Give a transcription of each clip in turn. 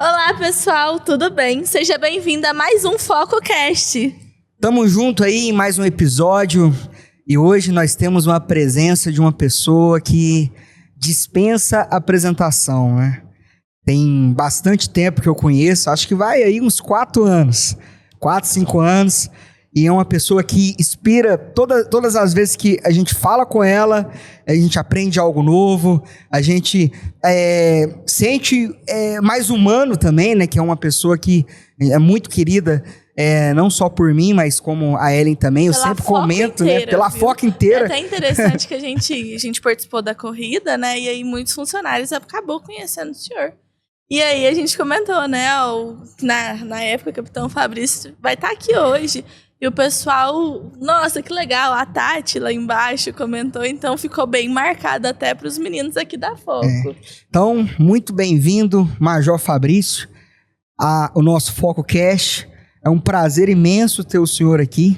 Olá, pessoal, tudo bem? Seja bem-vindo a mais um FocoCast. Tamo junto aí em mais um episódio e hoje nós temos uma presença de uma pessoa que dispensa apresentação, né? Tem bastante tempo que eu conheço, acho que vai aí uns 4 anos, 4, 5 anos, e é uma pessoa que inspira todas as vezes que a gente fala com ela, a gente aprende algo novo, a gente sente mais humano também, né? Que é uma pessoa que é muito querida, não só por mim, mas como a Ellen também. Eu sempre comento, inteira, né? Pela viu? Foca inteira. É até interessante que a gente participou da corrida, né? E aí muitos funcionários acabou conhecendo o senhor. E aí a gente comentou, né? Na época, o Capitão Fabrício vai estar aqui hoje. E o pessoal, nossa, que legal, a Tati lá embaixo comentou, então ficou bem marcado até para os meninos aqui da Foco. Então, muito bem-vindo, Major Fabrício, ao nosso FocoCast. É um prazer imenso ter o senhor aqui.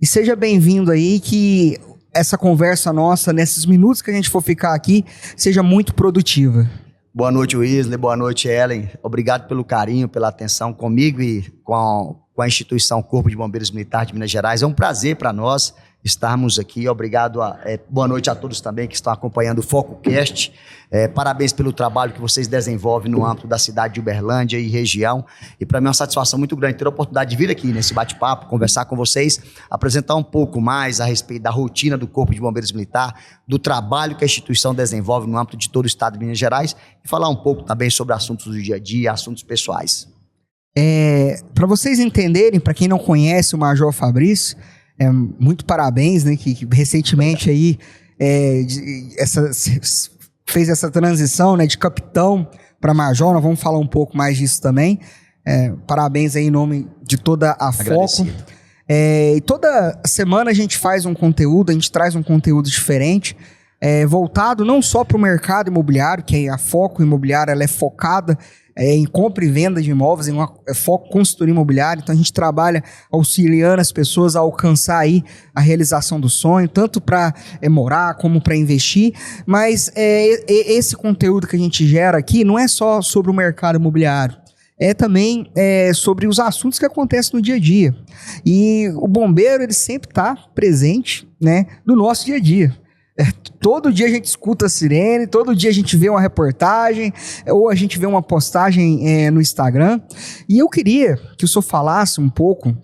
E seja bem-vindo aí, que essa conversa nossa, nesses minutos que a gente for ficar aqui, seja muito produtiva. Boa noite, Wesley. Boa noite, Ellen. Obrigado pelo carinho, pela atenção comigo e com a instituição Corpo de Bombeiros Militar de Minas Gerais. É um prazer para nós estarmos aqui. Obrigado. Boa noite a todos também que estão acompanhando o FocoCast. Parabéns pelo trabalho que vocês desenvolvem no âmbito da cidade de Uberlândia e região. E para mim é uma satisfação muito grande ter a oportunidade de vir aqui nesse bate-papo, conversar com vocês, apresentar um pouco mais a respeito da rotina do Corpo de Bombeiros Militar, do trabalho que a instituição desenvolve no âmbito de todo o estado de Minas Gerais e falar um pouco também sobre assuntos do dia a dia, assuntos pessoais. Para vocês entenderem, para quem não conhece o Major Fabrício, muito parabéns, né, que recentemente aí fez essa transição, né, de capitão para major. Nós vamos falar um pouco mais disso também. Parabéns aí em nome de toda a Foco. E toda semana a gente faz um conteúdo, a gente traz um conteúdo diferente, voltado não só para o mercado imobiliário, que a Foco Imobiliária ela é focada em compra e venda de imóveis, foco consultoria imobiliária. Então a gente trabalha auxiliando as pessoas a alcançar aí a realização do sonho, tanto para morar como para investir. Mas esse conteúdo que a gente gera aqui não é só sobre o mercado imobiliário, é também sobre os assuntos que acontecem no dia a dia. E o bombeiro ele sempre está presente, né, no nosso dia a dia. Todo dia a gente escuta a sirene, todo dia a gente vê uma reportagem, ou a gente vê uma postagem no Instagram. E eu queria que o senhor falasse um pouco,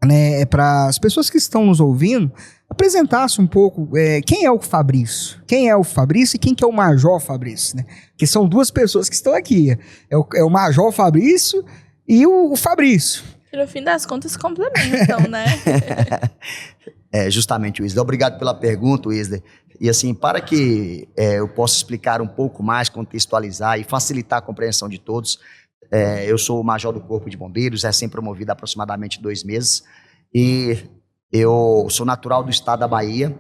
né, para as pessoas que estão nos ouvindo, apresentasse um pouco quem é o Fabrício. Quem é o Fabrício e quem que é o Major Fabrício, né? Porque são duas pessoas que estão aqui. É o Major Fabrício e o Fabrício. No fim das contas, complementam, né? Justamente, Wesley. Obrigado pela pergunta, Wesley. E assim, para que eu possa explicar um pouco mais, contextualizar e facilitar a compreensão de todos, eu sou o Major do Corpo de Bombeiros, recém-promovido há aproximadamente 2 meses, e eu sou natural do estado da Bahia,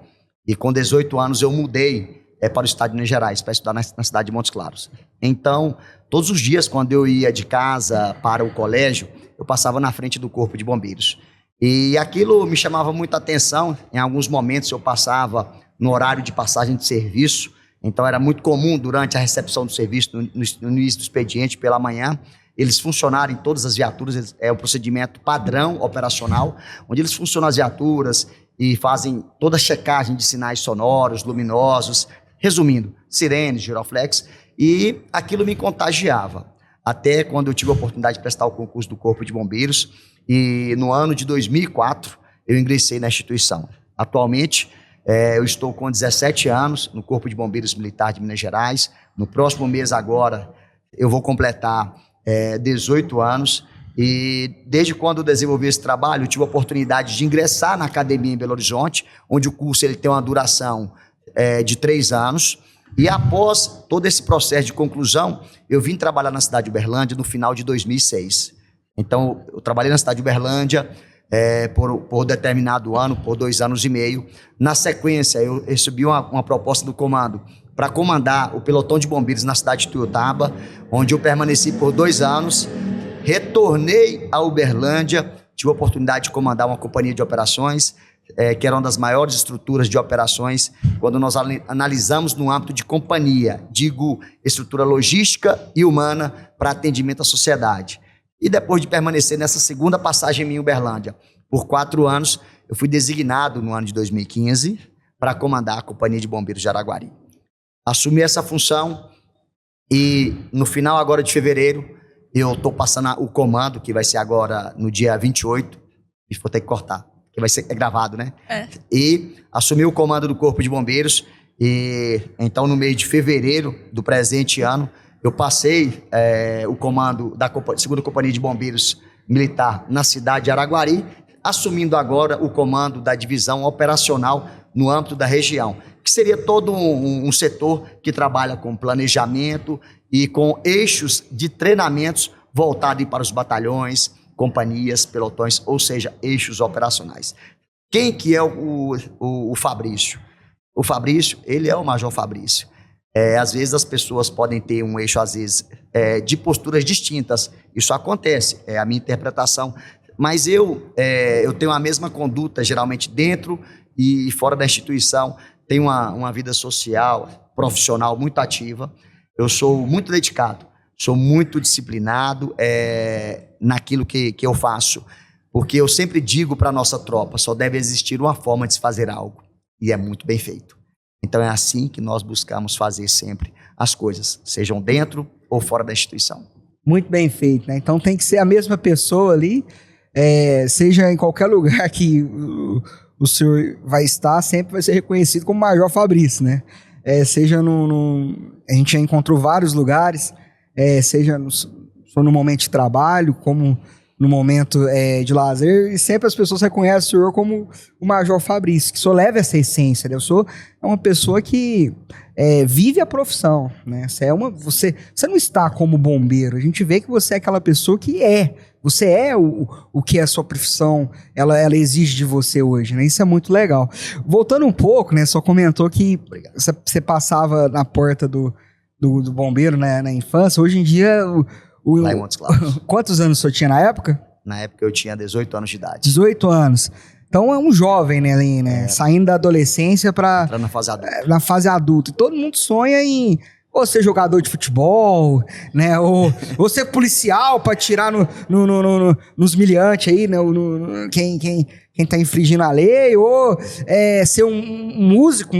e com 18 anos eu mudei para o estado de Minas Gerais, para estudar na cidade de Montes Claros. Então, todos os dias, quando eu ia de casa para o colégio, eu passava na frente do Corpo de Bombeiros. E aquilo me chamava muita atenção. Em alguns momentos eu passava no horário de passagem de serviço, então era muito comum durante a recepção do serviço, no início do expediente pela manhã, eles funcionarem todas as viaturas. É um procedimento padrão operacional, onde eles funcionam as viaturas e fazem toda a checagem de sinais sonoros, luminosos, resumindo, sirenes, giroflex, e aquilo me contagiava. Até quando eu tive a oportunidade de prestar o concurso do Corpo de Bombeiros, e no ano de 2004 eu ingressei na instituição. Atualmente eu estou com 17 anos no Corpo de Bombeiros Militar de Minas Gerais. No próximo mês agora eu vou completar 18 anos, e desde quando eu desenvolvi esse trabalho eu tive a oportunidade de ingressar na academia em Belo Horizonte, onde o curso ele tem uma duração de 3 anos. E após todo esse processo de conclusão, eu vim trabalhar na cidade de Uberlândia no final de 2006. Então, eu trabalhei na cidade de Uberlândia por determinado ano, por 2 anos e meio. Na sequência, eu recebi uma proposta do comando para comandar o pelotão de bombeiros na cidade de Tuiutaba, onde eu permaneci por 2 anos. Retornei a Uberlândia, tive a oportunidade de comandar uma companhia de operações, que era uma das maiores estruturas de operações, quando nós analisamos no âmbito de companhia, digo estrutura logística e humana para atendimento à sociedade. E depois de permanecer nessa segunda passagem em Uberlândia por 4 anos, eu fui designado no ano de 2015 para comandar a Companhia de Bombeiros de Araguari. Assumi essa função e no final agora de fevereiro eu estou passando o comando, que vai ser agora no dia 28, e vou ter que cortar, que vai ser gravado, né? E assumi o comando do Corpo de Bombeiros e então no mês de fevereiro do presente ano eu passei o comando da segunda Companhia de Bombeiros Militar na cidade de Araguari, assumindo agora o comando da divisão operacional no âmbito da região, que seria todo um setor que trabalha com planejamento e com eixos de treinamentos voltados para os batalhões, companhias, pelotões, ou seja, eixos operacionais. Quem que é o Fabrício? O Fabrício, ele é o Major Fabrício. Às vezes as pessoas podem ter um eixo, às vezes, de posturas distintas. Isso acontece, é a minha interpretação. Mas eu tenho a mesma conduta, geralmente dentro e fora da instituição. Tenho uma vida social, profissional muito ativa. Eu sou muito dedicado, sou muito disciplinado naquilo que eu faço. Porque eu sempre digo para a nossa tropa, só deve existir uma forma de se fazer algo. E é muito bem feito. Então é assim que nós buscamos fazer sempre as coisas, sejam dentro ou fora da instituição. Muito bem feito, né? Então tem que ser a mesma pessoa ali, seja em qualquer lugar que o senhor vai estar, sempre vai ser reconhecido como Major Fabrício, né? Seja a gente já encontrou vários lugares, seja no momento de trabalho, como no momento de lazer, e sempre as pessoas reconhecem o senhor como o Major Fabrício, que o senhor leva essa essência, né? O senhor é uma pessoa que vive a profissão, né? Você não está como bombeiro, a gente vê que você é aquela pessoa que você é o que a sua profissão ela exige de você hoje, né? Isso é muito legal. Voltando um pouco, né? Só comentou que você passava na porta do bombeiro, né, na infância. Hoje em dia, lá em Montes Claros. Quantos anos o senhor tinha na época? Na época eu tinha 18 anos de idade. 18 anos. Então é um jovem, né, ali, né? Saindo da adolescência para entrando na fase adulta. Na fase adulta. E todo mundo sonha em ou ser jogador de futebol, né? Ou ser policial para atirar nos miliantes aí, né? Quem tá infringindo a lei, ou ser um músico,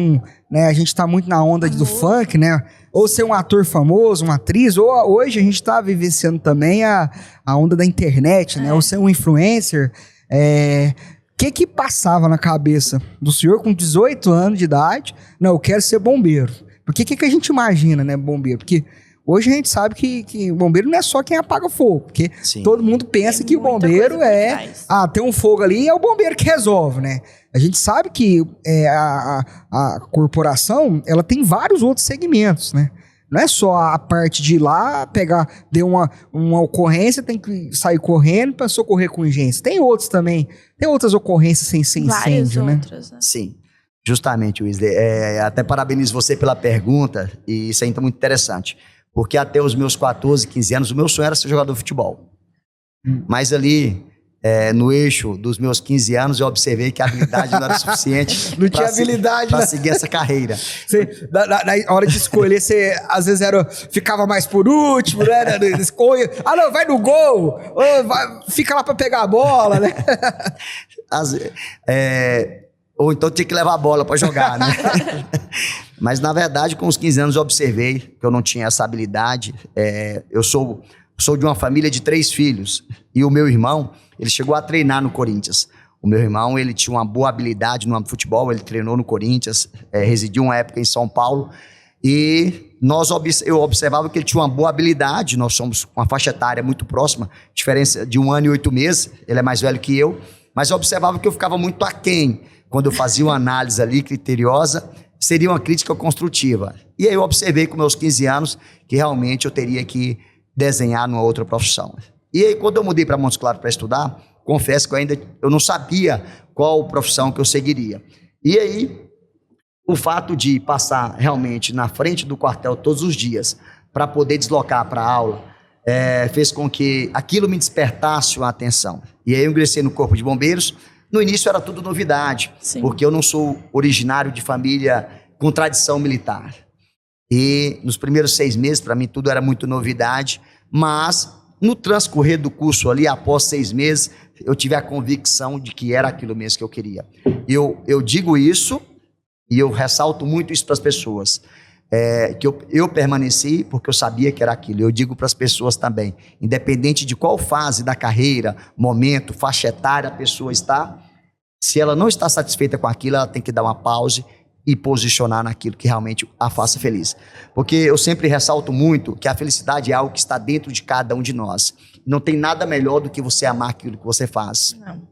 né? A gente tá muito na onda do funk, né? Ou ser um ator famoso, uma atriz, ou hoje a gente tá vivenciando também a onda da internet, né? Ou ser um influencer. O que passava na cabeça do senhor com 18 anos de idade? Não, eu quero ser bombeiro. Porque o que a gente imagina, né, bombeiro? Porque hoje a gente sabe que o bombeiro não é só quem apaga fogo. Porque todo mundo pensa que o bombeiro tem um fogo ali e é o bombeiro que resolve, né? A gente sabe que a corporação, ela tem vários outros segmentos, né? Não é só a parte de ir lá, deu uma ocorrência, tem que sair correndo para socorrer com urgência. Tem outros também, tem outras ocorrências sem incêndio, né? Outras, né? Sim. Justamente, Wesley, até parabenizo você pela pergunta, e isso aí é muito interessante, porque até os meus 14, 15 anos, o meu sonho era ser jogador de futebol. Mas ali, no eixo dos meus 15 anos, eu observei que a habilidade não era suficiente para seguir essa carreira. Na hora de escolher, você às vezes ficava mais por último, né? Não, vai no gol, fica lá para pegar a bola, né? Ou então tinha que levar a bola para jogar, né? Mas, na verdade, com os 15 anos eu observei que eu não tinha essa habilidade. Eu sou de uma família de 3 filhos. E o meu irmão, ele chegou a treinar no Corinthians. O meu irmão, ele tinha uma boa habilidade no âmbito de futebol. Ele treinou no Corinthians, residiu uma época em São Paulo. E eu observava que ele tinha uma boa habilidade. Nós somos uma faixa etária muito próxima, diferença de 1 ano e 8 meses. Ele é mais velho que eu. Mas eu observava que eu ficava muito aquém. Quando eu fazia uma análise ali criteriosa, seria uma crítica construtiva. E aí eu observei com meus 15 anos que realmente eu teria que desenhar numa outra profissão. E aí quando eu mudei para Montes Claros para estudar, confesso que eu não sabia qual profissão que eu seguiria. E aí o fato de passar realmente na frente do quartel todos os dias para poder deslocar para a aula fez com que aquilo me despertasse a atenção. E aí eu ingressei no Corpo de Bombeiros. No início era tudo novidade, Sim. porque eu não sou originário de família com tradição militar. E nos primeiros 6 meses, para mim, tudo era muito novidade, mas no transcorrer do curso ali, após 6 meses, eu tive a convicção de que era aquilo mesmo que eu queria. Eu digo isso e eu ressalto muito isso para as pessoas, que eu permaneci porque eu sabia que era aquilo. Eu digo para as pessoas também, independente de qual fase da carreira, momento, faixa etária a pessoa está, se ela não está satisfeita com aquilo, ela tem que dar uma pausa e posicionar naquilo que realmente a faça feliz. Porque eu sempre ressalto muito que a felicidade é algo que está dentro de cada um de nós. Não tem nada melhor do que você amar aquilo que você faz. Não.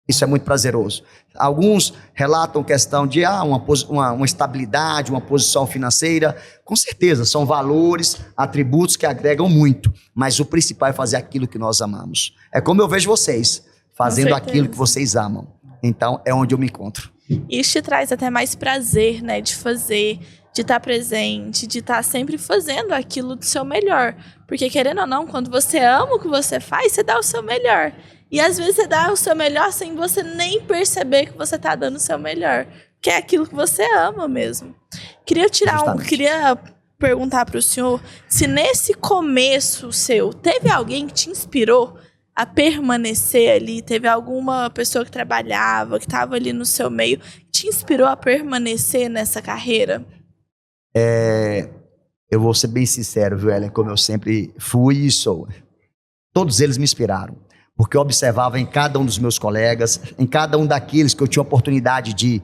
Isso é muito prazeroso. Alguns relatam questão de uma estabilidade, uma posição financeira. Com certeza, são valores, atributos que agregam muito. Mas o principal é fazer aquilo que nós amamos. É como eu vejo vocês, fazendo aquilo que vocês amam. Então, é onde eu me encontro. Isso te traz até mais prazer, né? De fazer, de estar presente, de estar sempre fazendo aquilo do seu melhor. Porque, querendo ou não, quando você ama o que você faz, você dá o seu melhor. E às vezes você dá o seu melhor sem você nem perceber que você está dando o seu melhor. Que é aquilo que você ama mesmo. Queria perguntar para o senhor se nesse começo seu, teve alguém que te inspirou a permanecer ali? Teve alguma pessoa que trabalhava, que estava ali no seu meio, que te inspirou a permanecer nessa carreira? Eu vou ser bem sincero, viu, Ellen? Como eu sempre fui e sou. Todos eles me inspiraram. Porque eu observava em cada um dos meus colegas, em cada um daqueles que eu tinha oportunidade de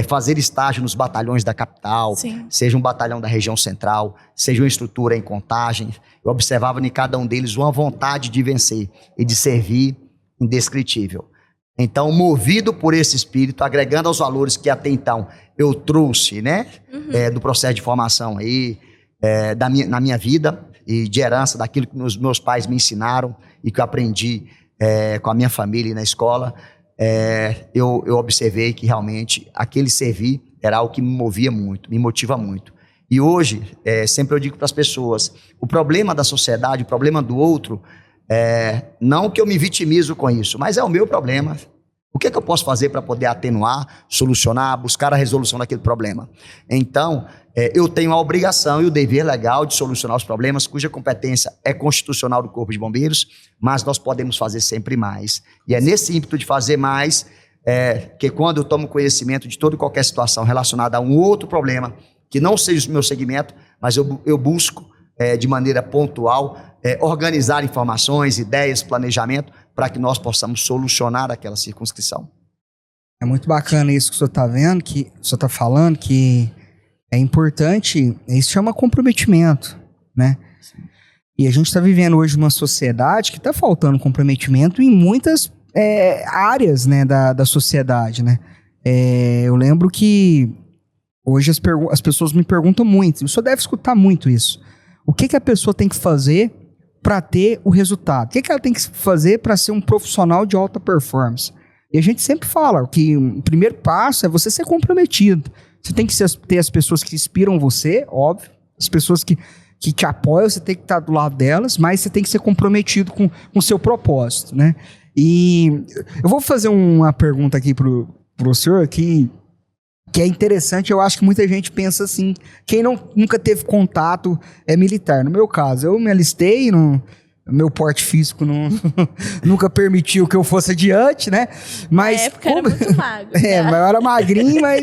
fazer estágio nos batalhões da capital, Sim. seja um batalhão da região central, seja uma estrutura em Contagem. Eu observava em cada um deles uma vontade de vencer e de servir indescritível. Então, movido por esse espírito, agregando aos valores que até então eu trouxe, né, do processo de formação aí, na minha vida e de herança daquilo que meus pais me ensinaram e que eu aprendi com a minha família e na escola, eu observei que realmente aquele servir era algo que me movia muito, me motiva muito. E hoje, sempre eu digo para as pessoas, o problema da sociedade, o problema do outro, não que eu me vitimizo com isso, mas é o meu problema. O que eu posso fazer para poder atenuar, solucionar, buscar a resolução daquele problema? Então, eu tenho a obrigação e o dever legal de solucionar os problemas, cuja competência é constitucional do Corpo de Bombeiros, mas nós podemos fazer sempre mais. E é nesse ímpeto de fazer mais que quando eu tomo conhecimento de toda e qualquer situação relacionada a um outro problema, que não seja o meu segmento, mas eu busco, de maneira pontual, organizar informações, ideias, planejamento, para que nós possamos solucionar aquela circunscrição. É muito bacana isso que o senhor está vendo, que o senhor está falando, que é importante, isso chama comprometimento, né? Sim. E a gente está vivendo hoje uma sociedade que está faltando comprometimento em muitas áreas, né, da sociedade, né? Eu lembro que hoje as pessoas me perguntam muito, o senhor deve escutar muito isso. O que a pessoa tem que fazer para ter o resultado? O que ela tem que fazer para ser um profissional de alta performance? E a gente sempre fala que o primeiro passo é você ser comprometido. Você tem que ter as pessoas que inspiram você, óbvio, as pessoas que te apoiam, você tem que estar do lado delas, mas você tem que ser comprometido com o seu propósito, né? E eu vou fazer uma pergunta aqui pro senhor que é interessante. Eu acho que muita gente pensa assim, quem nunca teve contato militar. No meu caso, eu me alistei, meu porte físico nunca permitiu que eu fosse adiante, né? Mas, na época era muito magro. Mas eu era magrinho, mas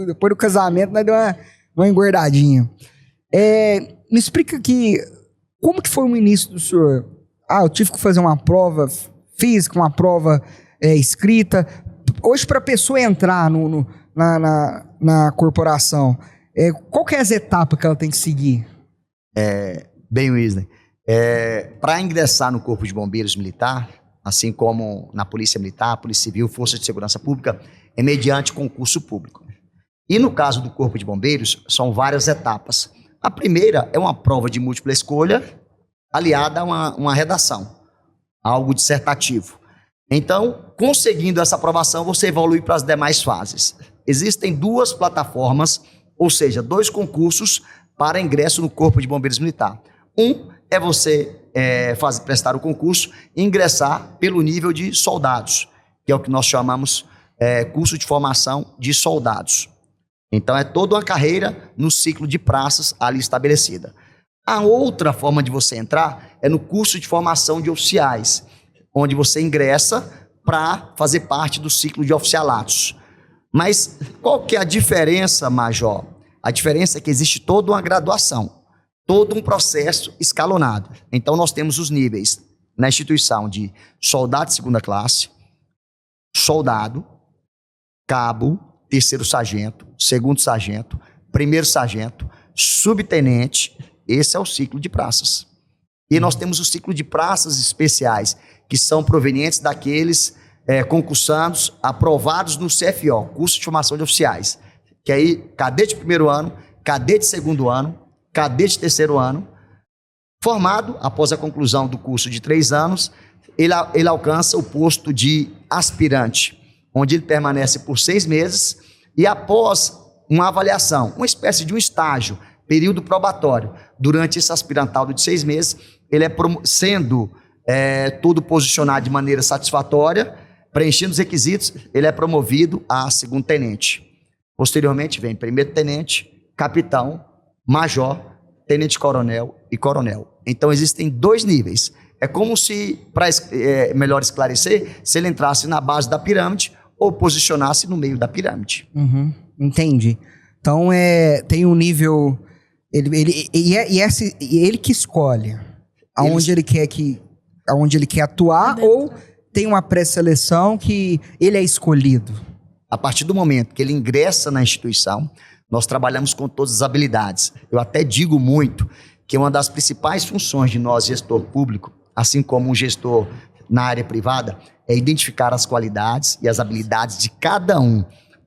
depois do casamento nós deu uma engordadinha. Me explica aqui, como que foi o início do senhor? Eu tive que fazer uma prova física, uma prova escrita. Hoje, para a pessoa entrar na corporação, qual que é as etapas que ela tem que seguir? Bem, Wesley, para ingressar no Corpo de Bombeiros Militar, assim como na Polícia Militar, Polícia Civil, Força de Segurança Pública, é mediante concurso público. E no caso do Corpo de Bombeiros, são várias etapas. A primeira é uma prova de múltipla escolha, aliada a uma redação, algo dissertativo. Então, conseguindo essa aprovação, você evolui para as demais fases. Existem 2 plataformas, ou seja, 2 concursos para ingresso no Corpo de Bombeiros Militar. Um é você prestar o concurso e ingressar pelo nível de soldados. que é o que nós chamamos curso de formação de soldados. Então, é toda uma carreira no ciclo de praças ali estabelecida. A outra forma de você entrar é no curso de formação de oficiais, onde você ingressa para fazer parte do ciclo de oficialatos. Mas qual que é a diferença, Major? A diferença é que existe toda uma graduação, todo um processo escalonado. Então, nós temos os níveis na instituição de soldado de segunda classe, soldado, cabo, terceiro sargento, segundo sargento, primeiro sargento, subtenente. Esse é o ciclo de praças. E nós temos o ciclo de praças especiais, que são provenientes daqueles concursandos aprovados no CFO, curso de formação de oficiais, que aí cadete primeiro ano, cadete segundo ano, cadete terceiro ano, formado após a conclusão do curso de 3 anos, ele alcança o posto de aspirante, onde ele permanece por 6 meses e após uma avaliação, uma espécie de um estágio, período probatório, durante esse aspirantal de 6 meses, ele sendo tudo posicionado de maneira satisfatória, preenchendo os requisitos, ele é promovido a segundo tenente. Posteriormente vem primeiro tenente, capitão, major, tenente-coronel e coronel. Então existem 2 níveis. É como se, para melhor esclarecer, se ele entrasse na base da pirâmide ou posicionasse no meio da pirâmide. Uhum, entendi. Então tem um nível... Ele que escolhe aonde ele quer atuar, ou tem uma pré-seleção que ele é escolhido? A partir do momento que ele ingressa na instituição, nós trabalhamos com todas as habilidades. Eu até digo muito que uma das principais funções de nós, gestor público, assim como um gestor na área privada, é identificar as qualidades e as habilidades de cada um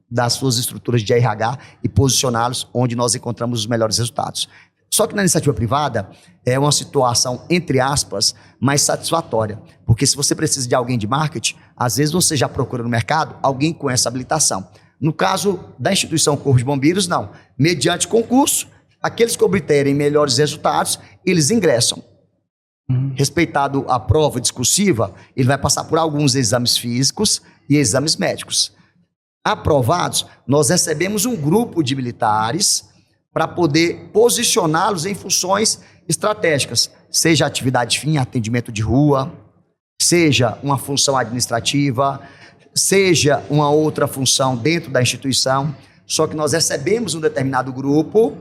das suas estruturas de RH e posicioná-los onde nós encontramos os melhores resultados. Só que na iniciativa privada é uma situação, entre aspas, mais satisfatória. Porque se você precisa de alguém de marketing, às vezes você já procura no mercado alguém com essa habilitação. No caso da instituição Corpo de Bombeiros, não. Mediante concurso, aqueles que obterem melhores resultados, eles ingressam. Respeitado a prova discursiva, ele vai passar por alguns exames físicos e exames médicos. Aprovados, nós recebemos um grupo de militares para poder posicioná-los em funções estratégicas, seja atividade fim, atendimento de rua, seja uma função administrativa, seja uma outra função dentro da instituição. Só que nós recebemos um determinado grupo,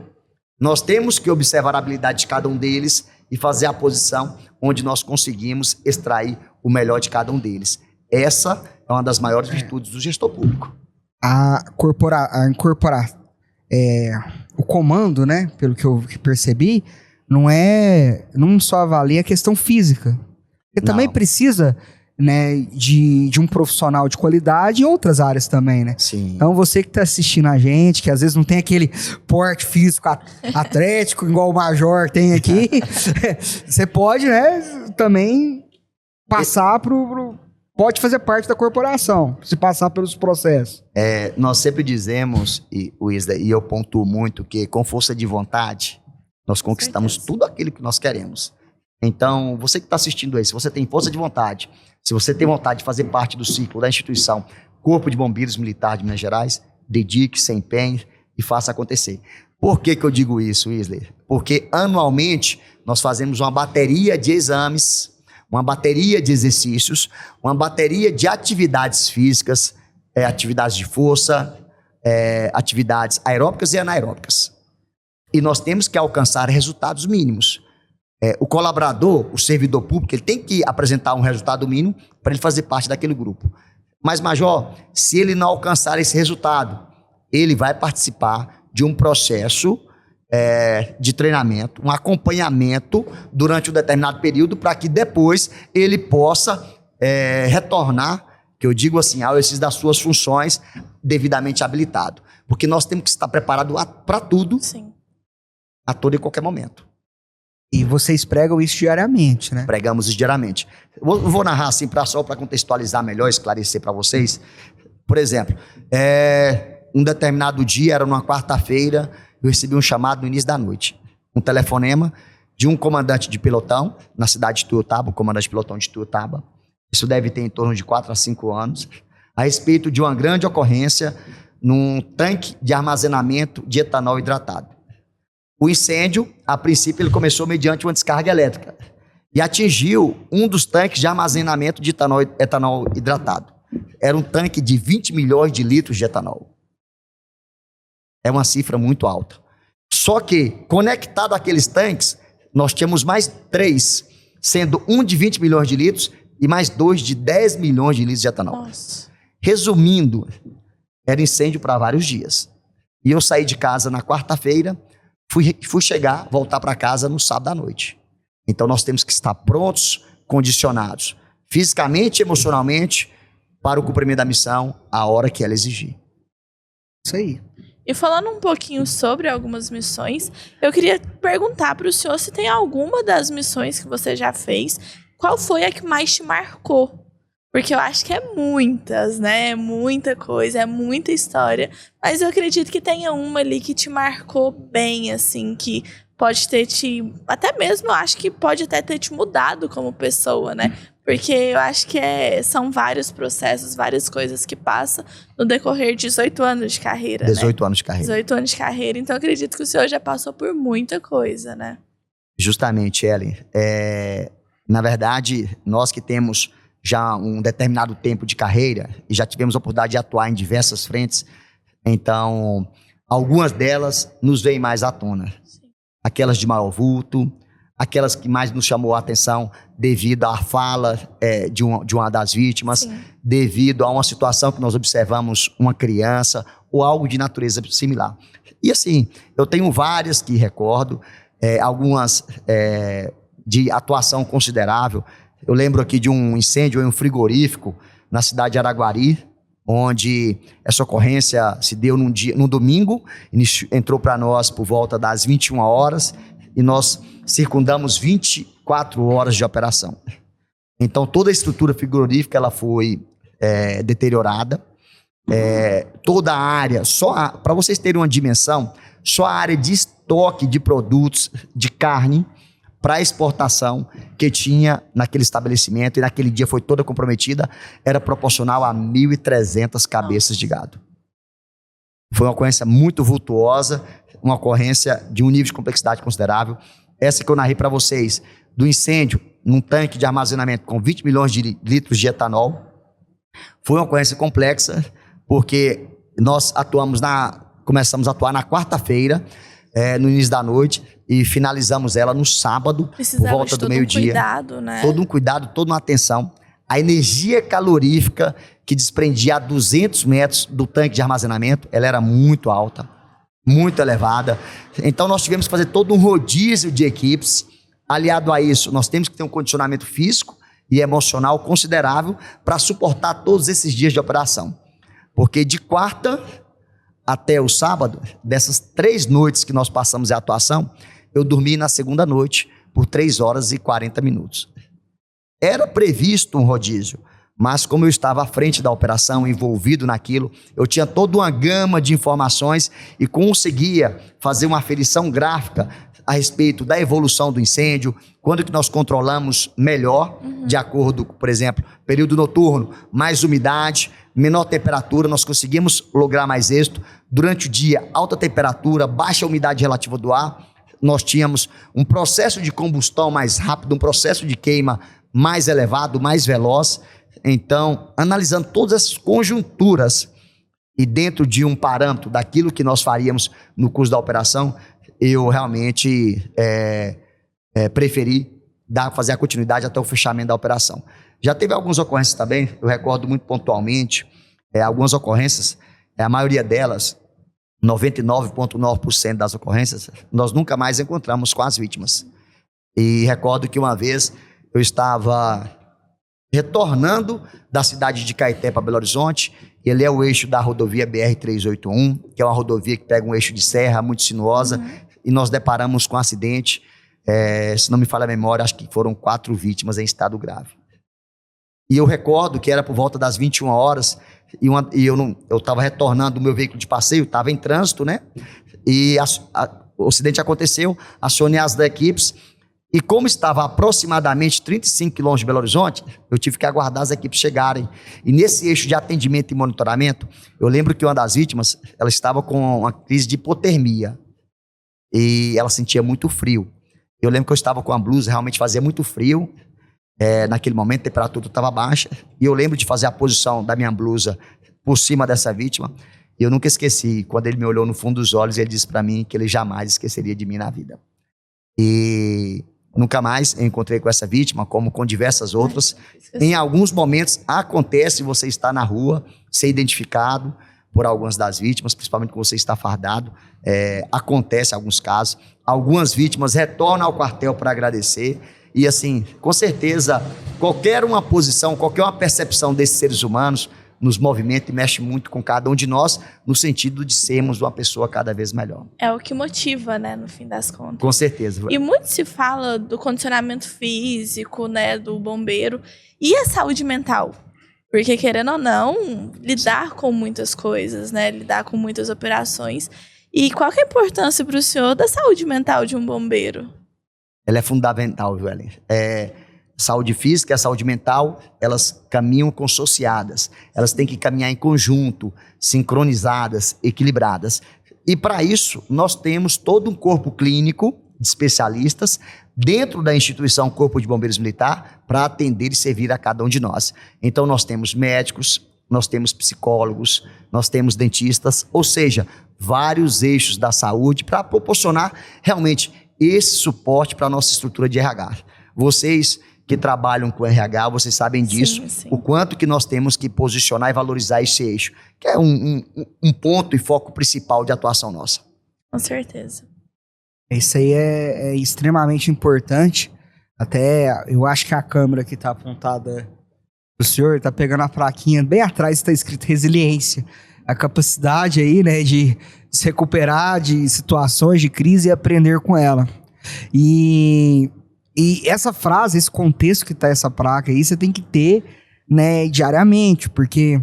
nós temos que observar a habilidade de cada um deles e fazer a posição onde nós conseguimos extrair o melhor de cada um deles. Essa é uma das maiores virtudes do gestor público. Incorporar o comando, né, pelo que eu percebi, não só avalia a questão física. Porque também precisa, né, de um profissional de qualidade em outras áreas também, né? Sim. Então você que está assistindo a gente, que às vezes não tem aquele porte físico atlético igual o Major tem aqui, você pode, né, também passar pode fazer parte da corporação, se passar pelos processos. Nós sempre dizemos, Wesley, e eu pontuo muito, que com força de vontade, nós conquistamos tudo aquilo que nós queremos. Então, você que está assistindo aí, se você tem força de vontade, se você tem vontade de fazer parte do ciclo da instituição Corpo de Bombeiros Militar de Minas Gerais, dedique-se, empenhe e faça acontecer. Por que eu digo isso, Wesley? Porque anualmente nós fazemos uma bateria de exames, uma bateria de exercícios, uma bateria de atividades físicas, atividades de força, atividades aeróbicas e anaeróbicas. E nós temos que alcançar resultados mínimos. O colaborador, o servidor público, ele tem que apresentar um resultado mínimo para ele fazer parte daquele grupo. Mas, Major, se ele não alcançar esse resultado, ele vai participar de um processo de treinamento, um acompanhamento durante um determinado período para que depois ele possa retornar, que eu digo assim, ao exercício das suas funções devidamente habilitado. Porque nós temos que estar preparados para tudo, Sim. a todo e qualquer momento. E vocês pregam isso diariamente, né? Pregamos isso diariamente. Eu vou narrar assim, só para contextualizar melhor, esclarecer para vocês. Por exemplo, um determinado dia, era numa quarta-feira, eu recebi um chamado no início da noite. Um telefonema de um comandante de pelotão, na cidade de Tuiutaba, o comandante de pelotão de Tuiutaba. Isso deve ter em torno de 4 a 5 anos. a respeito de uma grande ocorrência num tanque de armazenamento de etanol hidratado. O incêndio, a princípio, ele começou mediante uma descarga elétrica e atingiu um dos tanques de armazenamento de etanol hidratado. Era um tanque de 20 milhões de litros de etanol. É uma cifra muito alta. Só que, conectado àqueles tanques, nós tínhamos mais 3, sendo um de 20 milhões de litros e mais 2 de 10 milhões de litros de etanol. Nossa. Resumindo, era incêndio para vários dias. E eu saí de casa na quarta-feira, fui voltar para casa no sábado à noite. Então nós temos que estar prontos, condicionados, fisicamente e emocionalmente, para o cumprimento da missão, a hora que ela exigir. Isso aí. E falando um pouquinho sobre algumas missões, eu queria perguntar para o senhor se tem alguma das missões que você já fez, qual foi a que mais te marcou? Porque eu acho que é muitas, né? É muita coisa, é muita história. Mas eu acredito que tenha uma ali que te marcou bem, assim, que pode ter te... Até mesmo eu acho que pode até ter te mudado como pessoa, né? Porque eu acho que são vários processos, várias coisas que passam no decorrer de 18 anos de carreira, 18 né? anos de carreira. 18 anos de carreira. Então eu acredito que o senhor já passou por muita coisa, né? Justamente, Ellen. Na verdade, nós que temos já um determinado tempo de carreira e já tivemos a oportunidade de atuar em diversas frentes, então algumas delas nos vêm mais à tona. Sim. Aquelas de maior vulto, aquelas que mais nos chamou a atenção devido à fala de uma das vítimas, Sim. devido a uma situação que nós observamos uma criança ou algo de natureza similar. E assim, eu tenho várias que recordo, algumas de atuação considerável. Eu lembro aqui de um incêndio em um frigorífico na cidade de Araguari, onde essa ocorrência se deu num domingo, entrou para nós por volta das 21 horas e nós circundamos 24 horas de operação. Então toda a estrutura frigorífica ela foi deteriorada, toda a área, para vocês terem uma dimensão, só a área de estoque de produtos de carne para exportação que tinha naquele estabelecimento, e naquele dia foi toda comprometida, era proporcional a 1.300 cabeças de gado. Foi uma ocorrência muito vultuosa, uma ocorrência de um nível de complexidade considerável. Essa que eu narrei para vocês, do incêndio num tanque de armazenamento com 20 milhões de litros de etanol, foi uma ocorrência complexa, porque nós começamos a atuar na quarta-feira, no início da noite, e finalizamos ela no sábado, por volta do meio-dia. Cuidado, né? Todo um cuidado, toda uma atenção. A energia calorífica que desprendia a 200 metros do tanque de armazenamento, ela era muito alta, muito elevada. Então nós tivemos que fazer todo um rodízio de equipes. Aliado a isso, nós temos que ter um condicionamento físico e emocional considerável para suportar todos esses dias de operação. Porque de quarta até o sábado, dessas 3 noites que nós passamos em atuação, eu dormi na segunda noite por 3 horas e 40 minutos. Era previsto um rodízio, mas como eu estava à frente da operação, envolvido naquilo, eu tinha toda uma gama de informações e conseguia fazer uma aferição gráfica a respeito da evolução do incêndio, quando que nós controlamos melhor, de acordo com, por exemplo, período noturno, mais umidade, menor temperatura, nós conseguimos lograr mais êxito. Durante o dia, alta temperatura, baixa umidade relativa do ar, nós tínhamos um processo de combustão mais rápido, um processo de queima mais elevado, mais veloz. Então, analisando todas essas conjunturas e dentro de um parâmetro daquilo que nós faríamos no curso da operação, eu realmente preferi fazer a continuidade até o fechamento da operação. Já teve algumas ocorrências também, eu recordo muito pontualmente, algumas ocorrências, a maioria delas, 99,9% das ocorrências, nós nunca mais encontramos com as vítimas. E recordo que uma vez eu estava retornando da cidade de Caeté para Belo Horizonte, ele é o eixo da rodovia BR-381, que é uma rodovia que pega um eixo de serra muito sinuosa, e nós deparamos com um acidente, se não me falha a memória, acho que foram 4 vítimas em estado grave. E eu recordo que era por volta das 21 horas, e eu estava retornando do meu veículo de passeio, estava em trânsito, né? E o acidente aconteceu, acionei as equipes, E como estava a aproximadamente 35 quilômetros de Belo Horizonte, eu tive que aguardar as equipes chegarem. E nesse eixo de atendimento e monitoramento, eu lembro que uma das vítimas, ela estava com uma crise de hipotermia. E ela sentia muito frio. Eu lembro que eu estava com a blusa, realmente fazia muito frio. Naquele momento, a temperatura estava baixa. E eu lembro de fazer a posição da minha blusa por cima dessa vítima. E eu nunca esqueci, quando ele me olhou no fundo dos olhos, ele disse para mim que ele jamais esqueceria de mim na vida. E nunca mais eu encontrei com essa vítima, como com diversas outras. Em alguns momentos acontece você estar na rua, ser identificado por algumas das vítimas, principalmente quando você está fardado. Acontece alguns casos. Algumas vítimas retornam ao quartel para agradecer. E assim, com certeza, qualquer uma posição, qualquer uma percepção desses seres humanos nos movimenta e mexe muito com cada um de nós, no sentido de sermos uma pessoa cada vez melhor. É o que motiva, né, no fim das contas. Com certeza. E muito se fala do condicionamento físico, né, do bombeiro, e a saúde mental. Porque, querendo ou não, lidar com muitas coisas, né, lidar com muitas operações. E qual que é a importância para o senhor da saúde mental de um bombeiro? Ela é fundamental, viu, Ellen? Saúde física e a saúde mental, elas caminham consociadas. Elas têm que caminhar em conjunto, sincronizadas, equilibradas. E para isso, nós temos todo um corpo clínico de especialistas dentro da instituição Corpo de Bombeiros Militar para atender e servir a cada um de nós. Então, nós temos médicos, nós temos psicólogos, nós temos dentistas, ou seja, vários eixos da saúde para proporcionar realmente esse suporte para a nossa estrutura de RH. Vocês que trabalham com RH, vocês sabem disso, sim. O quanto que nós temos que posicionar e valorizar esse eixo, que é um ponto e foco principal de atuação nossa. Com certeza. Isso aí é extremamente importante. Até eu acho que a câmera que está apontada pro senhor está pegando a plaquinha bem atrás, está escrito resiliência. A capacidade aí, né, de se recuperar de situações de crise e aprender com ela. E essa frase, esse contexto que tá essa placa aí, você tem que ter, né, diariamente, porque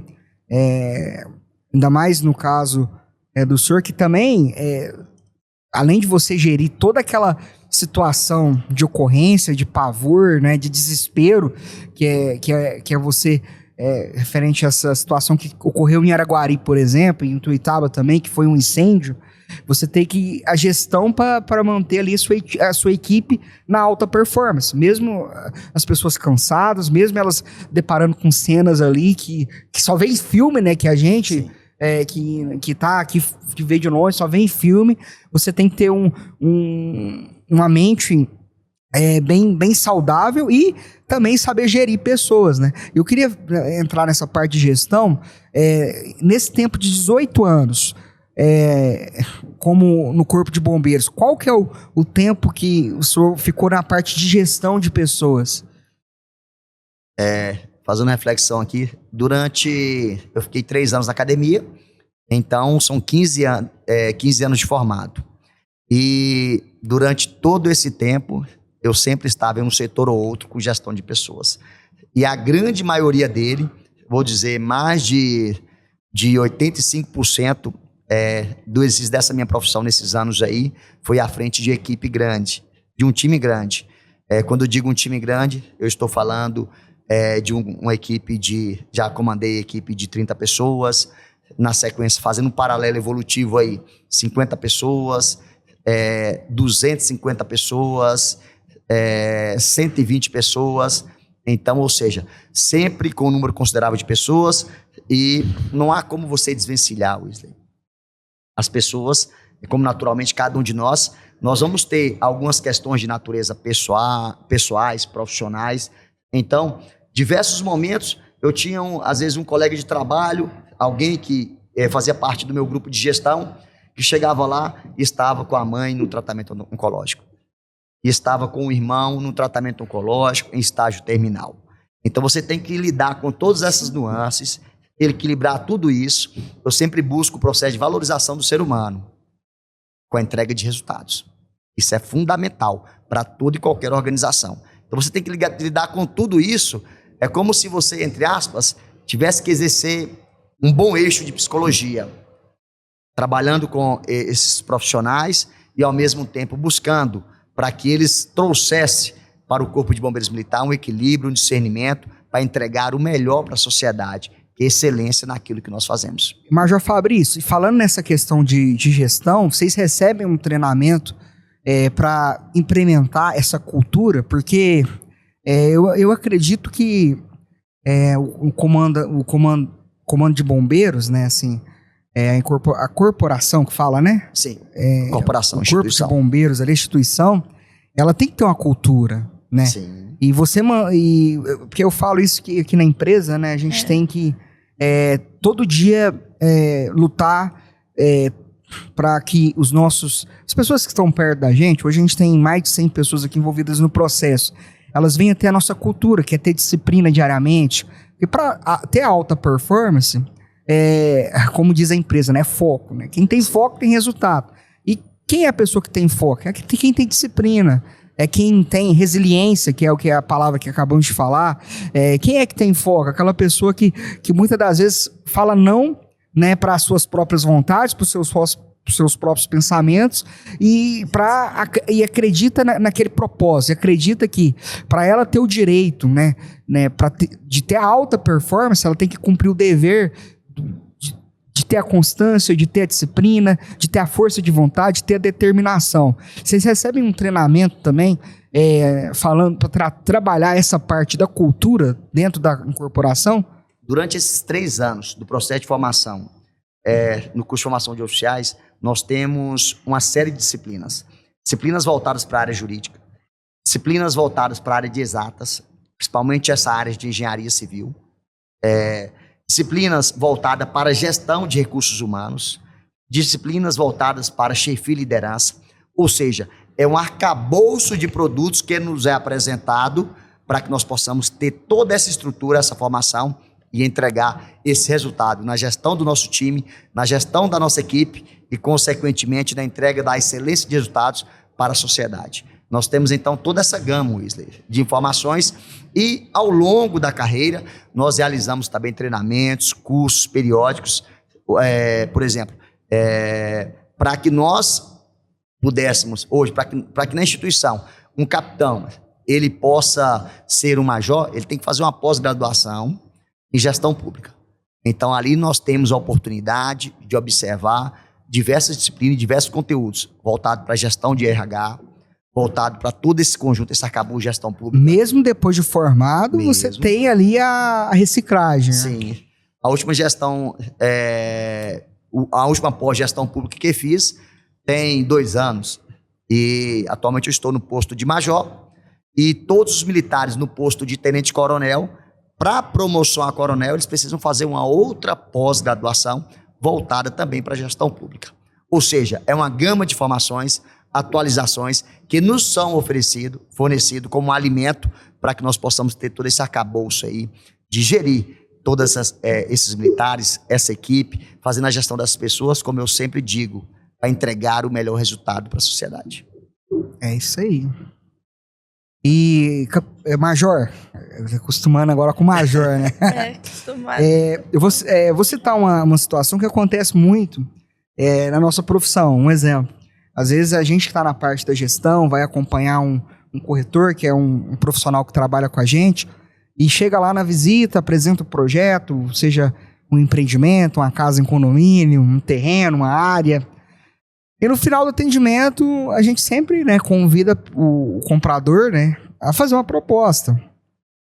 ainda mais no caso do senhor, que também, além de você gerir toda aquela situação de ocorrência, de pavor, né, de desespero, que é você, referente a essa situação que ocorreu em Araguari, por exemplo, em Tuiutaba também, que foi um incêndio, você tem que a gestão para manter ali a sua equipe na alta performance. Mesmo as pessoas cansadas, mesmo elas deparando com cenas ali que só vê em filme, né? Que a gente que tá aqui, que vê de longe, só vê em filme. Você tem que ter uma mente bem saudável e também saber gerir pessoas, né? Eu queria entrar nessa parte de gestão. Nesse tempo de 18 anos, como no Corpo de Bombeiros, qual que é o tempo que o senhor ficou na parte de gestão de pessoas? Fazendo reflexão aqui, eu fiquei 3 anos na academia, então são 15 anos de formado. E durante todo esse tempo, eu sempre estava em um setor ou outro com gestão de pessoas. E a grande maioria dele, vou dizer, mais de 85%, dessa minha profissão nesses anos aí, foi à frente de equipe grande, de um time grande. Quando eu digo um time grande, eu estou falando de uma equipe já comandei equipe de 30 pessoas, na sequência fazendo um paralelo evolutivo aí, 50 pessoas, 250 pessoas, 120 pessoas, então, ou seja, sempre com um número considerável de pessoas, e não há como você desvencilhar, Wesley. As pessoas, como naturalmente cada um de nós vamos ter algumas questões de natureza pessoais, profissionais. Então, diversos momentos, eu tinha, às vezes, um colega de trabalho, alguém que fazia parte do meu grupo de gestão, que chegava lá e estava com a mãe no tratamento oncológico. E estava com o irmão no tratamento oncológico, em estágio terminal. Então, você tem que lidar com todas essas nuances, equilibrar tudo isso. Eu sempre busco o processo de valorização do ser humano com a entrega de resultados. Isso é fundamental para toda e qualquer organização. Então você tem que lidar com tudo isso. É como se você, entre aspas, tivesse que exercer um bom eixo de psicologia, trabalhando com esses profissionais e ao mesmo tempo buscando para que eles trouxessem para o Corpo de Bombeiros Militar um equilíbrio, um discernimento para entregar o melhor para a sociedade, que é excelência naquilo que nós fazemos. Major Fabrício, falando nessa questão de gestão, vocês recebem um treinamento para implementar essa cultura? Porque eu acredito que o comando de bombeiros, né, assim, a corporação que fala, né? Sim, corporação, o corpo de bombeiros, a instituição, ela tem que ter uma cultura, né? Sim. E porque eu falo isso aqui na empresa, né? A gente tem que todo dia lutar para que as pessoas que estão perto da gente, hoje a gente tem mais de 100 pessoas aqui envolvidas no processo, elas venham ter a nossa cultura, que é ter disciplina diariamente. E para ter alta performance, como diz a empresa, né? Foco, né? Quem tem foco tem resultado. E quem é a pessoa que tem foco? É quem tem disciplina. É quem tem resiliência, que é a palavra que acabamos de falar. Quem é que tem foco? Aquela pessoa que muitas das vezes fala não, né, para as suas próprias vontades, para os seus próprios pensamentos e acredita naquele propósito, acredita que para ela ter o direito, né, de ter a alta performance, ela tem que cumprir o dever de ter a constância, de ter a disciplina, de ter a força de vontade, de ter a determinação. Vocês recebem um treinamento também falando para trabalhar essa parte da cultura dentro da incorporação? Durante esses 3 anos do processo de formação, no curso de formação de oficiais, nós temos uma série de disciplinas. Disciplinas voltadas para a área jurídica, disciplinas voltadas para a área de exatas, principalmente essa área de engenharia civil, disciplinas voltadas para a gestão de recursos humanos, disciplinas voltadas para chefia e liderança, ou seja, é um arcabouço de produtos que nos é apresentado para que nós possamos ter toda essa estrutura, essa formação e entregar esse resultado na gestão do nosso time, na gestão da nossa equipe e, consequentemente, na entrega da excelência de resultados para a sociedade. Nós temos, então, toda essa gama, Wesley, de informações e, ao longo da carreira, nós realizamos também treinamentos, cursos periódicos, por exemplo, para que nós pudéssemos, hoje, para que na instituição, um capitão, ele possa ser um major, ele tem que fazer uma pós-graduação em gestão pública. Então, ali nós temos a oportunidade de observar diversas disciplinas, diversos conteúdos voltados para a gestão de RH, voltado para todo esse conjunto, esse arcabouço de gestão pública. Mesmo depois de formado, você tem ali a reciclagem. Sim. Né? A última gestão, a última pós-gestão pública que fiz tem 2 anos. E atualmente eu estou no posto de major e todos os militares no posto de tenente-coronel, para promoção a coronel, eles precisam fazer uma outra pós-graduação voltada também para a gestão pública. Ou seja, é uma gama de formações, atualizações que nos são fornecido como alimento para que nós possamos ter todo esse arcabouço aí de gerir todos esses militares, essa equipe, fazendo a gestão das pessoas, como eu sempre digo, para entregar o melhor resultado para a sociedade. É isso aí. E, Major, acostumando agora com Major, né? Acostumado. Eu vou citar uma situação que acontece muito na nossa profissão, um exemplo. Às vezes a gente que está na parte da gestão vai acompanhar um corretor, que é um profissional que trabalha com a gente, e chega lá na visita, apresenta o projeto, seja um empreendimento, uma casa em condomínio, um terreno, uma área. E no final do atendimento, a gente sempre, né, convida o comprador, né, a fazer uma proposta.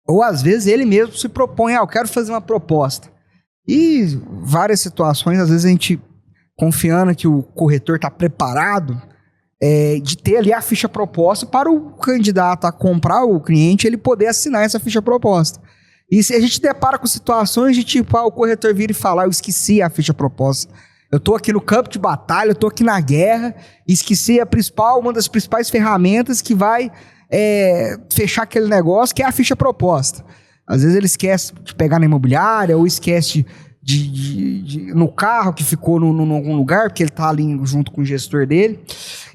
Ou às vezes ele mesmo se propõe, eu quero fazer uma proposta. E várias situações, às vezes a gente confiando que o corretor está preparado de ter ali a ficha proposta para o candidato a comprar, o cliente, ele poder assinar essa ficha proposta. E se a gente depara com situações de tipo, o corretor vira e fala, eu esqueci a ficha proposta. Eu tô aqui no campo de batalha, eu tô aqui na guerra, e esqueci uma das principais ferramentas que vai fechar aquele negócio, que é a ficha proposta. Às vezes ele esquece de pegar na imobiliária, ou esquece no carro que ficou em algum lugar, porque ele tá ali junto com o gestor dele.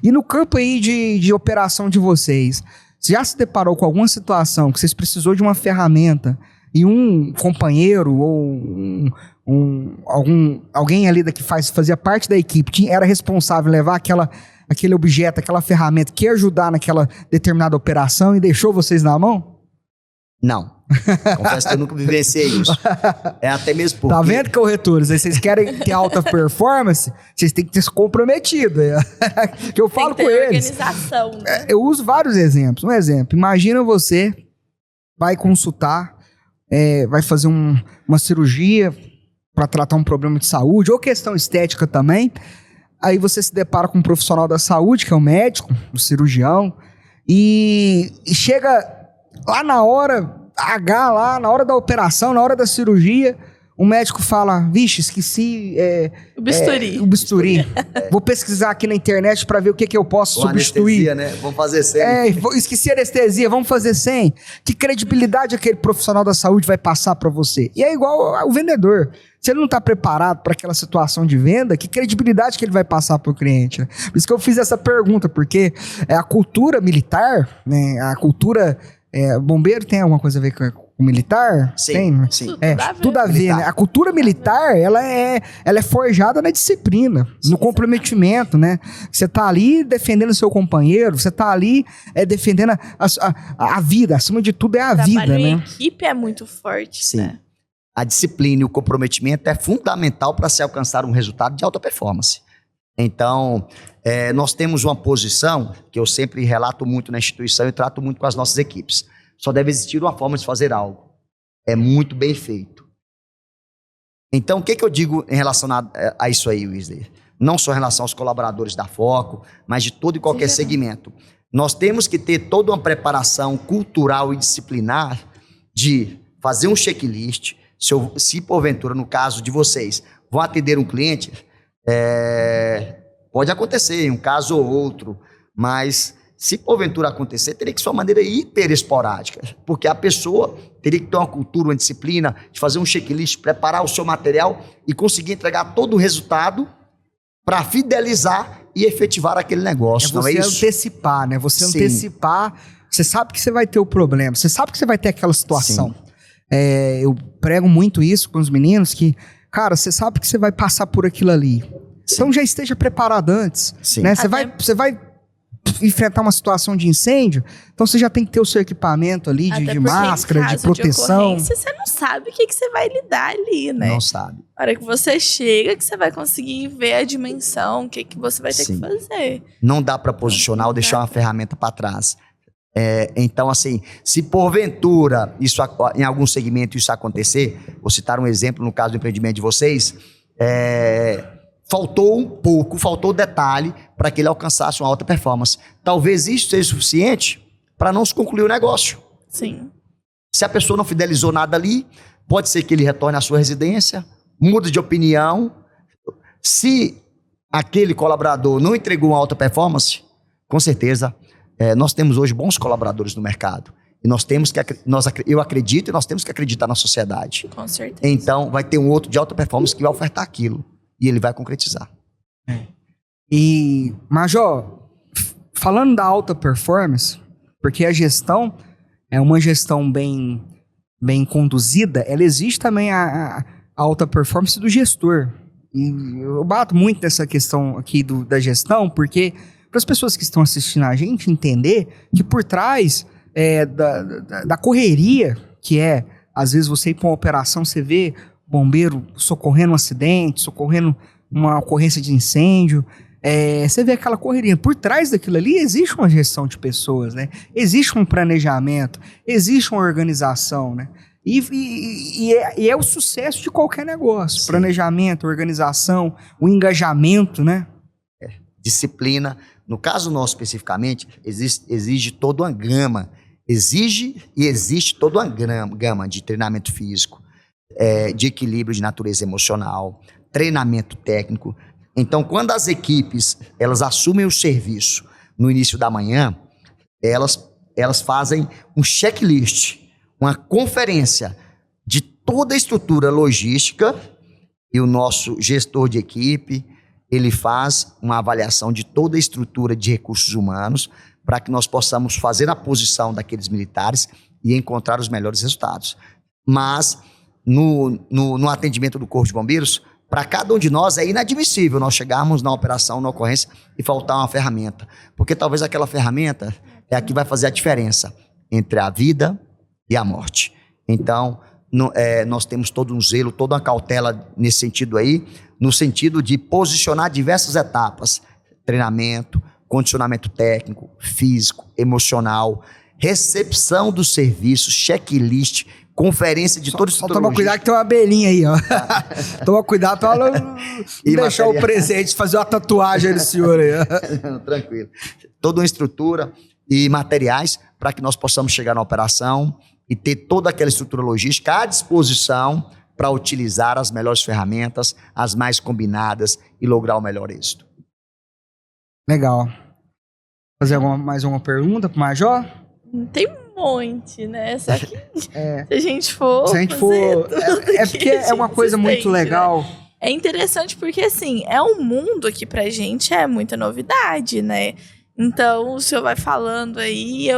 E no campo aí de operação de vocês, você já se deparou com alguma situação que vocês precisou de uma ferramenta e um companheiro ou alguém ali que fazia parte da equipe era responsável em levar aquele objeto, aquela ferramenta que ia ajudar naquela determinada operação e deixou vocês na mão? Não. Confesso que eu nunca vivenciei isso. É até mesmo porque... Tá vendo, corretores? Aí vocês querem ter alta performance, vocês têm que ter se comprometido. Que eu falo com eles. Organização, né? Eu uso vários exemplos. Um exemplo, imagina você vai consultar, vai fazer uma cirurgia para tratar um problema de saúde ou questão estética também. Aí você se depara com um profissional da saúde, que é o médico, o cirurgião, e chega lá na hora H, lá na hora da operação, na hora da cirurgia, o médico fala, vixe, esqueci o bisturi. Vou pesquisar aqui na internet para ver o que eu posso substituir. Anestesia, né? Vamos fazer sem. Esqueci a anestesia, vamos fazer sem. Que credibilidade aquele profissional da saúde vai passar para você? E é igual o vendedor. Se ele não está preparado para aquela situação de venda, que credibilidade que ele vai passar para o cliente? Né? Por isso que eu fiz essa pergunta, porque a cultura militar, né, a cultura... bombeiro tem alguma coisa a ver com militar? Sim, tem, sim. Tudo a ver, né? A cultura militar, ela é forjada na disciplina, no comprometimento, né? Você tá ali defendendo o seu companheiro, você tá ali defendendo a vida, acima de tudo é a vida, né? O trabalho em equipe é muito forte, sim. Né? A disciplina e o comprometimento é fundamental para se alcançar um resultado de alta performance. Então, nós temos uma posição que eu sempre relato muito na instituição e trato muito com as nossas equipes. Só deve existir uma forma de fazer algo. É muito bem feito. Então, o que eu digo em relação a isso aí, Wesley? Não só em relação aos colaboradores da Foco, mas de todo e qualquer segmento. Nós temos que ter toda uma preparação cultural e disciplinar de fazer um checklist. Se porventura, no caso de vocês, vão atender um cliente... pode acontecer, um caso ou outro, mas se porventura acontecer, teria que ser uma maneira hiper esporádica, porque a pessoa teria que ter uma cultura, uma disciplina, de fazer um checklist, preparar o seu material e conseguir entregar todo o resultado para fidelizar e efetivar aquele negócio. Você antecipar, né? Você antecipar, você sabe que você vai ter o problema, você sabe que você vai ter aquela situação. Eu prego muito isso com os meninos, que cara, você sabe que você vai passar por aquilo ali. Sim. Então já esteja preparado antes. Né? Você vai enfrentar uma situação de incêndio, então você já tem que ter o seu equipamento ali de máscara, de proteção. Você não sabe o que você vai lidar ali, né? Não sabe. Na hora que você chega, que você vai conseguir ver a dimensão, o que você vai ter que fazer. Não dá para posicionar ou deixar uma ferramenta para trás. Então, assim, se porventura em algum segmento isso acontecer, vou citar um exemplo no caso do empreendimento de vocês, faltou detalhe para que ele alcançasse uma alta performance. Talvez isso seja suficiente para não se concluir o negócio. Sim. Se a pessoa não fidelizou nada ali, pode ser que ele retorne à sua residência, mude de opinião. Se aquele colaborador não entregou uma alta performance, com certeza... nós temos hoje bons colaboradores no mercado. E nós temos que, eu acredito, e nós temos que acreditar na sociedade. Com certeza. Então, vai ter um outro de alta performance que vai ofertar aquilo. E ele vai concretizar. E, Major, falando da alta performance, porque a gestão é uma gestão bem conduzida, ela exige também a alta performance do gestor. E eu bato muito nessa questão aqui da gestão, porque... para as pessoas que estão assistindo a gente entender que por trás da correria, que às vezes você ir para uma operação, você vê bombeiro socorrendo um acidente, socorrendo uma ocorrência de incêndio, você vê aquela correria. Por trás daquilo ali existe uma gestão de pessoas, né? Existe um planejamento, existe uma organização, né? E é o sucesso de qualquer negócio. Sim. Planejamento, organização, o engajamento, né? Disciplina. No caso nosso especificamente, exige toda uma gama. Existe toda uma gama de treinamento físico, de equilíbrio de natureza emocional, treinamento técnico. Então, quando as equipes elas assumem o serviço no início da manhã, elas fazem um checklist, uma conferência de toda a estrutura logística, e o nosso gestor de equipe, ele faz uma avaliação de toda a estrutura de recursos humanos para que nós possamos fazer a posição daqueles militares e encontrar os melhores resultados. Mas, no atendimento do Corpo de Bombeiros, Para cada um de nós é inadmissível nós chegarmos na operação, na ocorrência e faltar uma ferramenta. Porque talvez aquela ferramenta é a que vai fazer a diferença entre a vida e a morte. Então, nós temos todo um zelo, toda uma cautela nesse sentido aí, no sentido de posicionar diversas etapas: treinamento, condicionamento técnico, físico, emocional, recepção dos serviços, checklist, conferência de todos os Só toma cuidado que tem uma abelhinha aí, ó. Toma cuidado pra ela não deixar o presente, fazer uma tatuagem aí do senhor aí. Tranquilo. Toda uma estrutura e materiais para que nós possamos chegar na operação e ter toda aquela estrutura logística à disposição para utilizar as melhores ferramentas, as mais combinadas e lograr o melhor êxito. Legal. Fazer mais uma pergunta pro Major? Tem um monte, né? Só que se a gente for. É porque é uma coisa muito legal. Né? É interessante porque, assim, é um mundo que pra gente é muita novidade, né? Então, o senhor vai falando aí,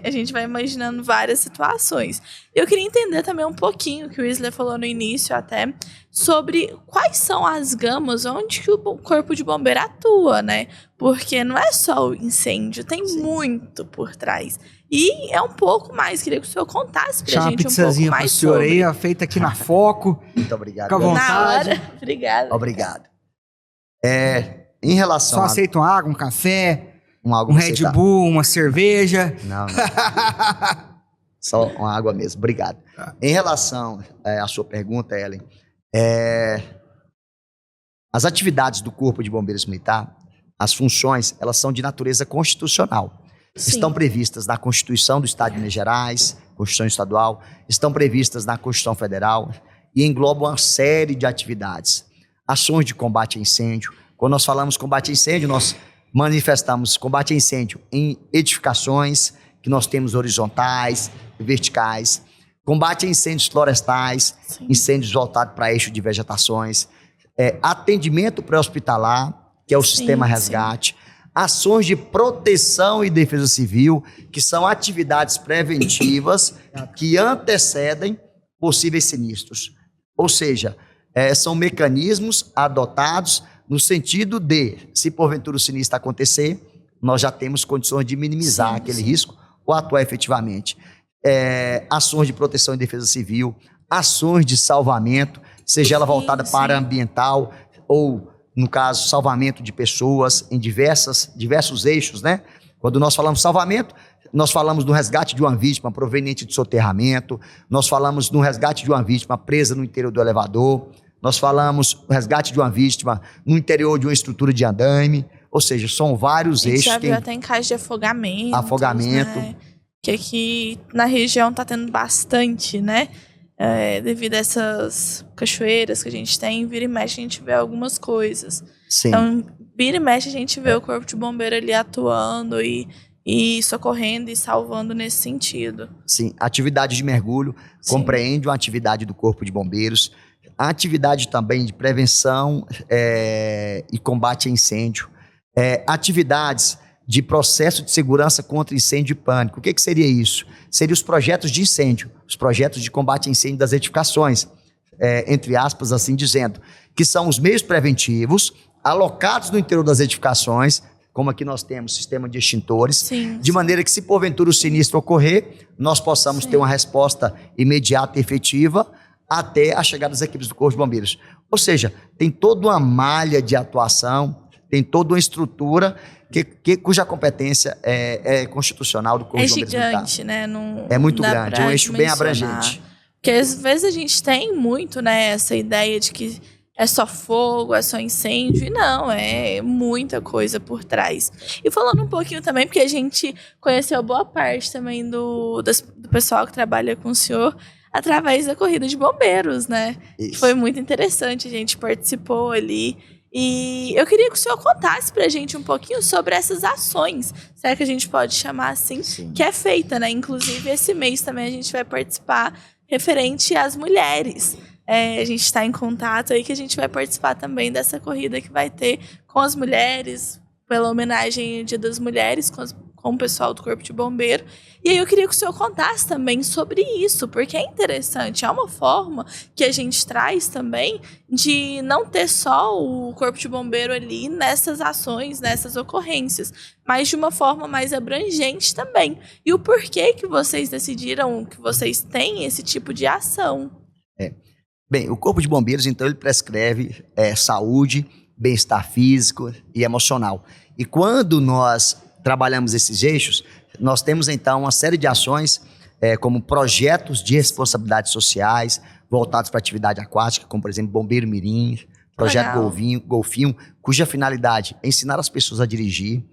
a gente vai imaginando várias situações. Eu queria entender também um pouquinho, que o Wesley falou no início até, sobre quais são as gamas onde que o corpo de bombeiro atua, né? Porque não é só o incêndio, tem muito por trás. E é um pouco mais, queria que o senhor contasse pra gente um pouco mais sobre. Senhor aí, feita aqui na Foco. Muito obrigado. Fica à vontade. Na hora. Obrigada. Obrigado. Em relação Só aceita uma água, um café, um Red Bull, uma cerveja. Não. Só uma água mesmo. Obrigado. Em relação à sua pergunta, Ellen, as atividades do Corpo de Bombeiros Militar, as funções, elas são de natureza constitucional. Sim. Estão previstas na Constituição do Estado de Minas Gerais, Constituição Estadual, estão previstas na Constituição Federal e englobam uma série de atividades. Ações de combate a incêndio. Quando nós falamos combate a incêndio, nós manifestamos combate a incêndio em edificações, que nós temos horizontais, verticais. Combate a incêndios florestais, sim, incêndios voltados para eixo de vegetações. Atendimento pré-hospitalar, que é o sistema resgate. Sim. Ações de proteção e defesa civil, que são atividades preventivas que antecedem possíveis sinistros. Ou seja, são mecanismos adotados no sentido de, se porventura o sinistro acontecer, nós já temos condições de minimizar aquele risco ou atuar efetivamente. Ações de proteção e defesa civil, ações de salvamento, seja ela voltada para ambiental ou, no caso, salvamento de pessoas em diversos eixos, né? Quando nós falamos salvamento, nós falamos do resgate de uma vítima proveniente de soterramento, nós falamos do resgate de uma vítima presa no interior do elevador, nós falamos do resgate de uma vítima no interior de uma estrutura de andaime, ou seja, são vários eixos. Já viu até em casos de afogamento. Né? Que aqui na região tá tendo bastante, né? Devido a essas cachoeiras que a gente tem, vira e mexe a gente vê algumas coisas. Sim. Então, vira e mexe a gente vê o corpo de bombeiro ali atuando e socorrendo e salvando nesse sentido. Sim, atividade de mergulho compreende uma atividade do corpo de bombeiros, a atividade também de prevenção e combate a incêndio, atividades de processo de segurança contra incêndio e pânico. O que seria isso? Seriam os projetos de incêndio, os projetos de combate a incêndio das edificações, entre aspas, assim dizendo, que são os meios preventivos alocados no interior das edificações, como aqui nós temos sistema de extintores, de maneira que, se porventura o sinistro ocorrer, nós possamos ter uma resposta imediata e efetiva até a chegada das equipes do Corpo de Bombeiros. Ou seja, tem toda uma malha de atuação, tem toda uma estrutura cuja competência é constitucional do Corpo de Bombeiros Militar. É gigante, né? É muito grande, é um eixo bem abrangente. Porque às vezes a gente tem muito, né, essa ideia de que é só fogo, é só incêndio, e não, é muita coisa por trás. E falando um pouquinho também, porque a gente conheceu boa parte também do pessoal que trabalha com o senhor através da corrida de bombeiros, né? Isso. Foi muito interessante, a gente participou ali. E eu queria que o senhor contasse pra gente um pouquinho sobre essas ações, será que a gente pode chamar assim, sim, que é feita, né? Inclusive, esse mês também a gente vai participar referente às mulheres. A gente está em contato aí que a gente vai participar também dessa corrida que vai ter com as mulheres, pela homenagem ao Dia das Mulheres, com com o pessoal do Corpo de Bombeiro. E aí eu queria que o senhor contasse também sobre isso, porque é interessante, é uma forma que a gente traz também de não ter só o Corpo de Bombeiro ali nessas ações, nessas ocorrências, mas de uma forma mais abrangente também. E o porquê que vocês decidiram que vocês têm esse tipo de ação? Bem, o Corpo de Bombeiros, então, ele prescreve saúde, bem-estar físico e emocional. E quando nós trabalhamos esses eixos, nós temos, então, uma série de ações, como projetos de responsabilidades sociais, voltados para a atividade aquática, como, por exemplo, Bombeiro Mirim, Projeto Golfinho, cuja finalidade é ensinar as pessoas a dirigir.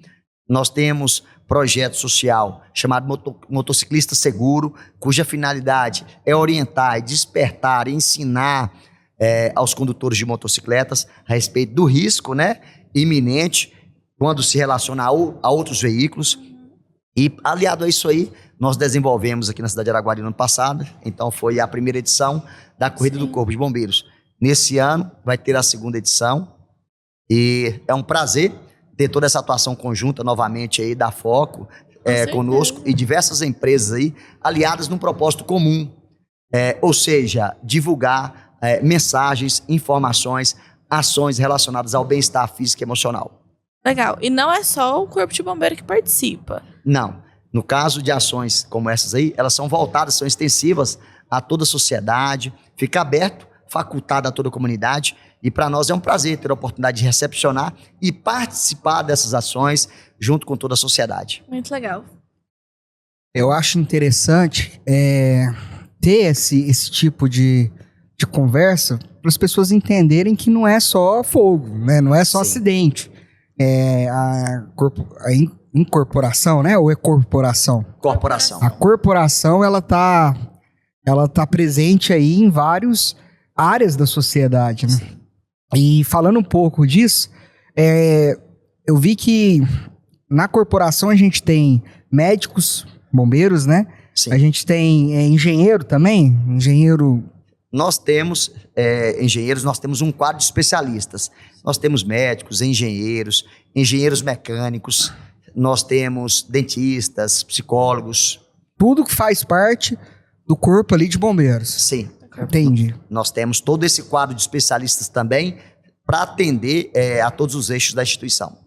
Nós temos projeto social chamado Motociclista Seguro, cuja finalidade é orientar, despertar, ensinar aos condutores de motocicletas a respeito do risco, né, iminente quando se relaciona a outros veículos. E, aliado a isso aí, nós desenvolvemos aqui na cidade de Araguari no ano passado, então foi a primeira edição da Corrida do Corpo de Bombeiros. Nesse ano vai ter a segunda edição e é um prazer ter toda essa atuação conjunta novamente aí da Foco conosco e diversas empresas aí aliadas num propósito comum, ou seja, divulgar mensagens, informações, ações relacionadas ao bem-estar físico e emocional. Legal. E não é só o Corpo de Bombeiro que participa? Não. No caso de ações como essas aí, elas são voltadas, são extensivas a toda a sociedade, fica aberto, facultado a toda a comunidade. E para nós é um prazer ter a oportunidade de recepcionar e participar dessas ações junto com toda a sociedade. Muito legal. Eu acho interessante ter esse tipo de conversa para as pessoas entenderem que não é só fogo, né? Não é só acidente. A incorporação, né? Ou é corporação? Corporação. A corporação, ela tá presente aí em várias áreas da sociedade, né? Sim. E falando um pouco disso, eu vi que na corporação a gente tem médicos, bombeiros, né? Sim. A gente tem engenheiro também, Nós temos engenheiros, nós temos um quadro de especialistas. Nós temos médicos, engenheiros mecânicos, nós temos dentistas, psicólogos. Tudo que faz parte do corpo ali de bombeiros. Sim. Entendi. Nós temos todo esse quadro de especialistas também para atender a todos os eixos da instituição.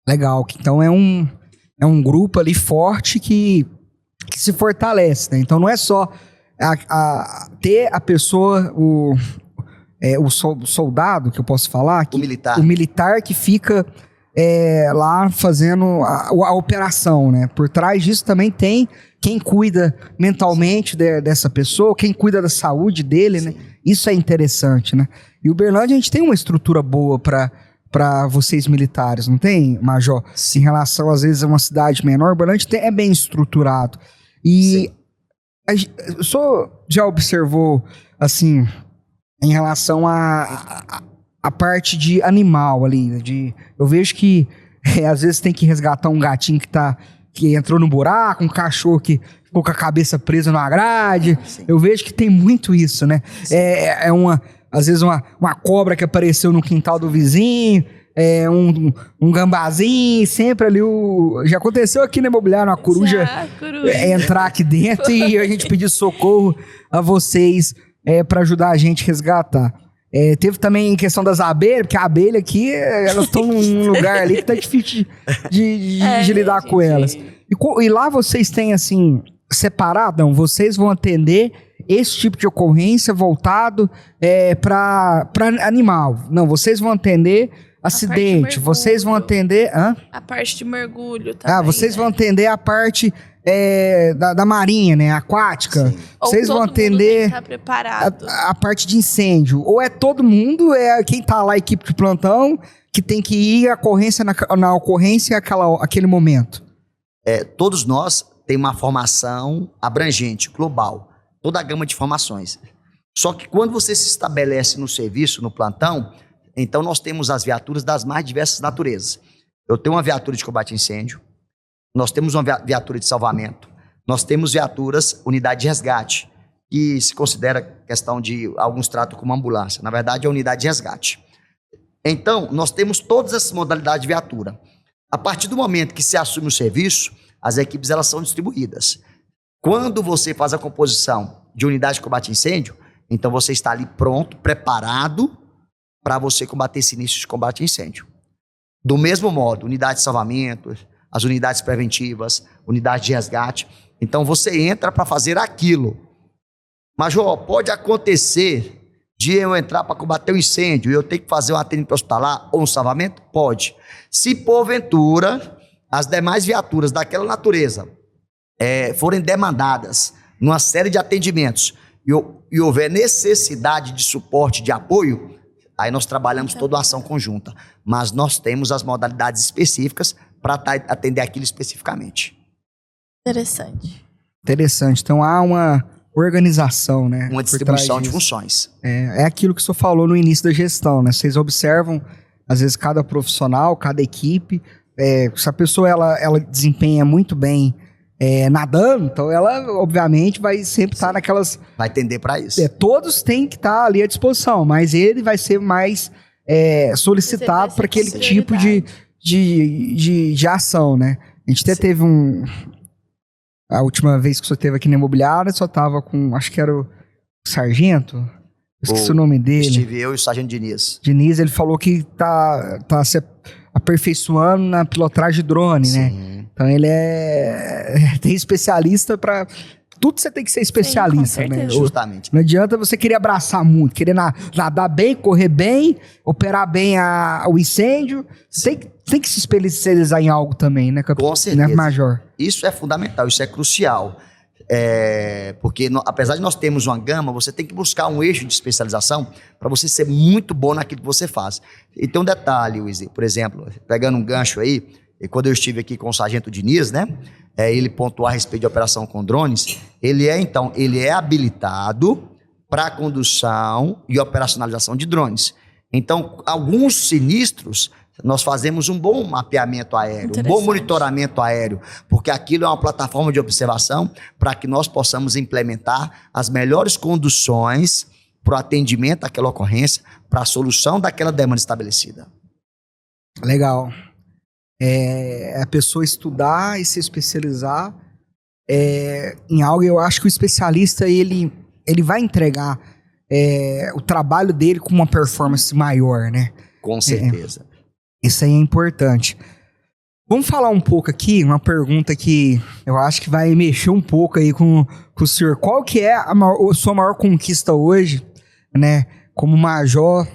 Legal. Então é um grupo ali forte que se fortalece, né? Então não é só ter a pessoa, o soldado, que eu posso falar, o militar que fica lá fazendo a operação, né? Por trás disso também tem quem cuida mentalmente dessa pessoa, quem cuida da saúde dele, né? Isso é interessante, né? E Uberlândia, a gente tem uma estrutura boa para vocês militares, não tem, Major? Sim. Em relação, às vezes, a uma cidade menor, Uberlândia é bem estruturado. E o senhor já observou, assim, em relação a parte de animal ali, né? Eu vejo que às vezes tem que resgatar um gatinho que entrou no buraco, um cachorro que ficou com a cabeça presa numa grade. Sim. Eu vejo que tem muito isso, né? Às vezes uma cobra que apareceu no quintal do vizinho, um gambazinho, sempre ali já aconteceu aqui na imobiliária, uma coruja entrar aqui dentro e a gente pedir socorro a vocês para ajudar a gente a resgatar. Teve também questão das abelhas, porque a abelha aqui, elas estão num lugar ali que tá difícil de lidar com elas. E lá vocês têm, assim, separado? Não, vocês vão atender esse tipo de ocorrência voltado para animal. Não, vocês vão atender acidente, vocês vão atender... A parte de mergulho também. Vocês vão atender a parte... da marinha, né? Aquática. Sim. Vocês vão atender a parte de incêndio. Ou é todo mundo, quem tá lá, a equipe de plantão, que tem que ir à ocorrência na ocorrência aquele momento. Todos nós temos uma formação abrangente, global. Toda a gama de formações. Só que quando você se estabelece no serviço, no plantão, então nós temos as viaturas das mais diversas naturezas. Eu tenho uma viatura de combate a incêndio, nós temos uma viatura de salvamento, nós temos viaturas, unidade de resgate, que se considera questão de alguns tratam como ambulância. Na verdade, é unidade de resgate. Então, nós temos todas essas modalidades de viatura. A partir do momento que se assume o serviço, as equipes elas são distribuídas. Quando você faz a composição de unidade de combate a incêndio, então você está ali pronto, preparado para você combater esse início de combate a incêndio. Do mesmo modo, unidade de salvamento, as unidades preventivas, unidade de resgate. Então você entra para fazer aquilo. Major, pode acontecer de eu entrar para combater um incêndio e eu ter que fazer um atendimento hospitalar ou um salvamento? Pode. Se porventura as demais viaturas daquela natureza forem demandadas numa série de atendimentos e houver necessidade de suporte, de apoio, aí nós trabalhamos toda a ação conjunta. Mas nós temos as modalidades específicas para atender aquilo especificamente. Interessante. Então há uma organização, né? Uma distribuição de funções. É aquilo que o senhor falou no início da gestão, né? Vocês observam, às vezes, cada profissional, cada equipe. Se a pessoa ela desempenha muito bem nadando, então ela, obviamente, vai sempre estar naquelas... Vai tender para isso. Todos têm que estar ali à disposição, mas ele vai ser mais solicitado para aquele tipo de ação, né? A gente até teve a última vez que o senhor esteve aqui na imobiliária, só tava com, acho que era o sargento, esqueci o nome dele. Estive eu e o sargento Diniz. Diniz, ele falou que tá se aperfeiçoando na pilotagem de drone, Sim. né? Então ele tem especialista para... Tudo você tem que ser especialista, né? Justamente. Não adianta você querer abraçar muito, querer nadar bem, correr bem, operar bem o incêndio. Tem que se especializar em algo também, né, capitão? Com certeza. Né, Major? Isso é fundamental, isso é crucial. Porque apesar de nós termos uma gama, você tem que buscar um eixo de especialização para você ser muito bom naquilo que você faz. E tem um detalhe, Luiz, por exemplo, pegando um gancho aí, e quando eu estive aqui com o sargento Diniz, né? Ele pontuou a respeito de operação com drones. Ele é habilitado para a condução e operacionalização de drones. Então, alguns sinistros, nós fazemos um bom mapeamento aéreo, um bom monitoramento aéreo, porque aquilo é uma plataforma de observação para que nós possamos implementar as melhores conduções para o atendimento daquela ocorrência, para a solução daquela demanda estabelecida. Legal. A pessoa estudar e se especializar em algo. Eu acho que o especialista ele vai entregar o trabalho dele com uma performance maior, né? Com certeza. Isso aí é importante. Vamos falar um pouco aqui, uma pergunta que eu acho que vai mexer um pouco aí com o senhor. Qual que é a sua maior conquista hoje, né? Como major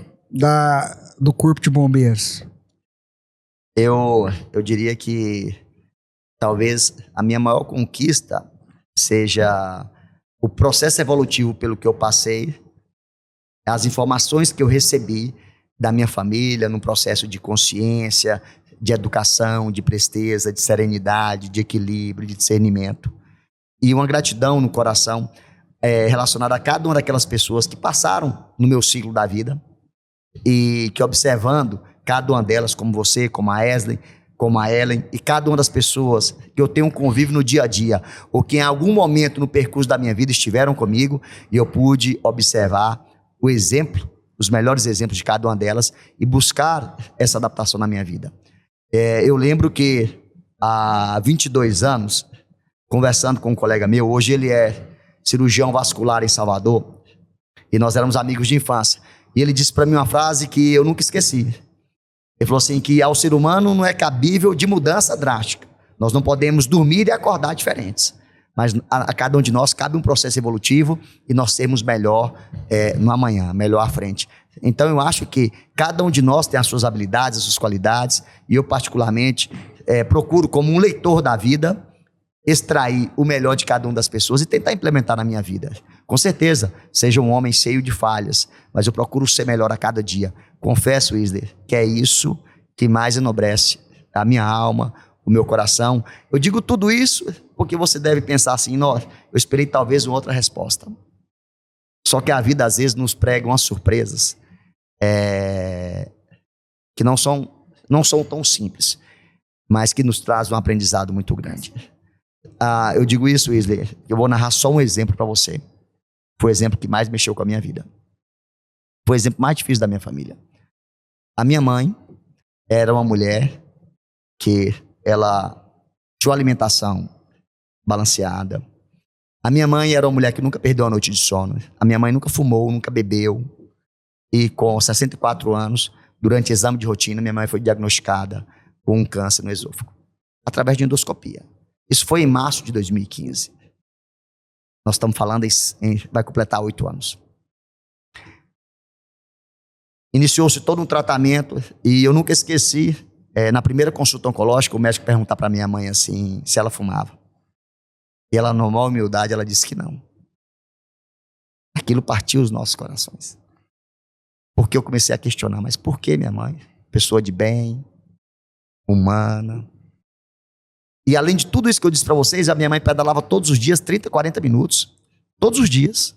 do Corpo de Bombeiros? Eu diria que talvez a minha maior conquista seja o processo evolutivo pelo que eu passei, as informações que eu recebi da minha família num processo de consciência, de educação, de presteza, de serenidade, de equilíbrio, de discernimento. E uma gratidão no coração relacionada a cada uma daquelas pessoas que passaram no meu ciclo da vida e que, observando cada uma delas, como você, como a Esley, como a Ellen, e cada uma das pessoas que eu tenho um convívio no dia a dia, ou que em algum momento no percurso da minha vida estiveram comigo, e eu pude observar o exemplo, os melhores exemplos de cada uma delas, e buscar essa adaptação na minha vida. Eu lembro que há 22 anos, conversando com um colega meu, hoje ele é cirurgião vascular em Salvador, e nós éramos amigos de infância, e ele disse para mim uma frase que eu nunca esqueci. Ele falou assim, que ao ser humano não é cabível de mudança drástica. Nós não podemos dormir e acordar diferentes. Mas a cada um de nós cabe um processo evolutivo e nós sermos melhor no amanhã, melhor à frente. Então eu acho que cada um de nós tem as suas habilidades, as suas qualidades, e eu particularmente procuro, como um leitor da vida, extrair o melhor de cada uma das pessoas e tentar implementar na minha vida. Com certeza, seja um homem cheio de falhas, mas eu procuro ser melhor a cada dia. Confesso, Isler, que é isso que mais enobrece a minha alma, o meu coração. Eu digo tudo isso porque você deve pensar assim, eu esperei talvez uma outra resposta. Só que a vida às vezes nos prega umas surpresas que não são tão simples, mas que nos traz um aprendizado muito grande. Eu digo isso, Isler, eu vou narrar só um exemplo para você. Foi o exemplo que mais mexeu com a minha vida. Foi o exemplo mais difícil da minha família. A minha mãe era uma mulher que ela tinha uma alimentação balanceada. A minha mãe era uma mulher que nunca perdeu a noite de sono. A minha mãe nunca fumou, nunca bebeu. E com 64 anos, durante exame de rotina, minha mãe foi diagnosticada com um câncer no esôfago, através de endoscopia. Isso foi em março de 2015. Nós estamos falando vai completar 8 anos. Iniciou-se todo um tratamento e eu nunca esqueci, na primeira consulta oncológica, o médico perguntar para minha mãe assim, se ela fumava. E ela, na maior humildade, ela disse que não. Aquilo partiu os nossos corações. Porque eu comecei a questionar, mas por que minha mãe? Pessoa de bem, humana. E além de tudo isso que eu disse para vocês, a minha mãe pedalava todos os dias, 30, 40 minutos. Todos os dias.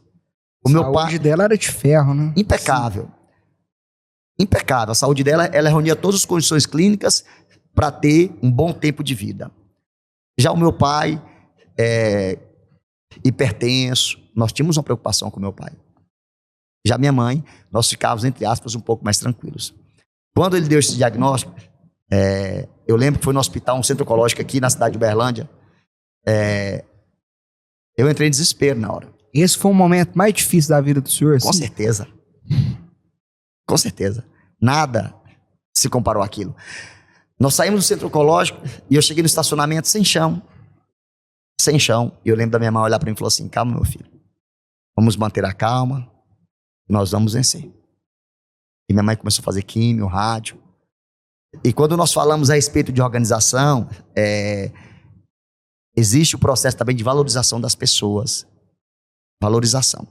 O meu pai dela era de ferro, né? Impecável. Sim. Impecável. A saúde dela, ela reunia todas as condições clínicas para ter um bom tempo de vida. Já o meu pai, hipertenso, nós tínhamos uma preocupação com o meu pai. Já minha mãe, nós ficávamos, entre aspas, um pouco mais tranquilos. Quando ele deu esse diagnóstico, eu lembro que foi no hospital, um centro oncológico aqui na cidade de Uberlândia, eu entrei em desespero na hora. Esse foi o momento mais difícil da vida do senhor? Com certeza. Com certeza. Nada se comparou àquilo. Nós saímos do centro oncológico e eu cheguei no estacionamento sem chão. Sem chão. E eu lembro da minha mãe olhar para mim e falou assim, calma, meu filho. Vamos manter a calma. Nós vamos vencer. E minha mãe começou a fazer químio, rádio. E quando nós falamos a respeito de organização, existe o processo também de valorização das pessoas. Valorização.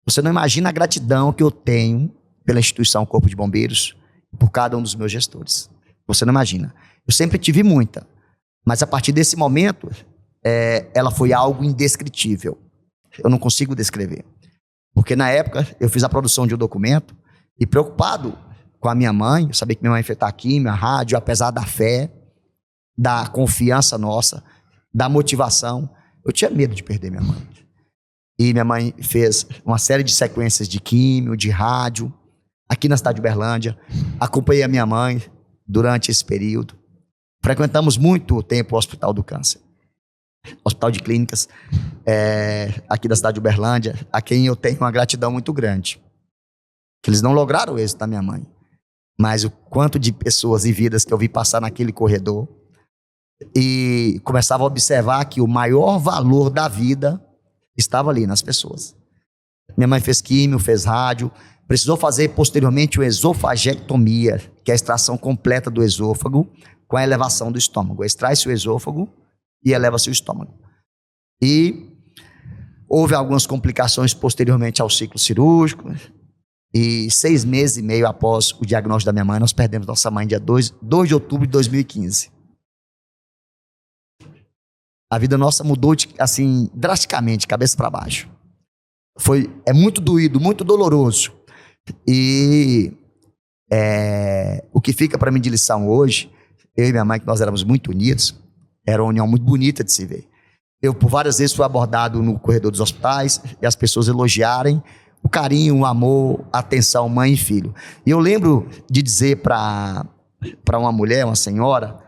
Você não imagina a gratidão que eu tenho pela instituição Corpo de Bombeiros, por cada um dos meus gestores. Você não imagina. Eu sempre tive muita, mas a partir desse momento, ela foi algo indescritível. Eu não consigo descrever. Porque na época, eu fiz a produção de um documento e preocupado com a minha mãe, eu sabia que minha mãe ia enfrentar a químio, a rádio, apesar da fé, da confiança nossa, da motivação, eu tinha medo de perder minha mãe. E minha mãe fez uma série de sequências de químio, de rádio, aqui na cidade de Uberlândia. Acompanhei a minha mãe durante esse período. Frequentamos muito tempo o Hospital do Câncer. Hospital de Clínicas, aqui da cidade de Uberlândia, a quem eu tenho uma gratidão muito grande. Que eles não lograram o êxito da minha mãe. Mas o quanto de pessoas e vidas que eu vi passar naquele corredor e começava a observar que o maior valor da vida estava ali nas pessoas. Minha mãe fez químio, fez rádio, precisou fazer posteriormente uma esofagectomia, que é a extração completa do esôfago com a elevação do estômago. Extrai-se o esôfago e eleva-se o estômago. E houve algumas complicações posteriormente ao ciclo cirúrgico. E 6 meses e meio após o diagnóstico da minha mãe, nós perdemos nossa mãe dia 2 de outubro de 2015. A vida nossa mudou assim, drasticamente, cabeça para baixo. É muito doído, muito doloroso. E o que fica para mim de lição hoje, eu e minha mãe, que nós éramos muito unidos, era uma união muito bonita de se ver. Eu, por várias vezes, fui abordado no corredor dos hospitais e as pessoas elogiarem o carinho, o amor, a atenção, mãe e filho. E eu lembro de dizer para uma mulher, uma senhora,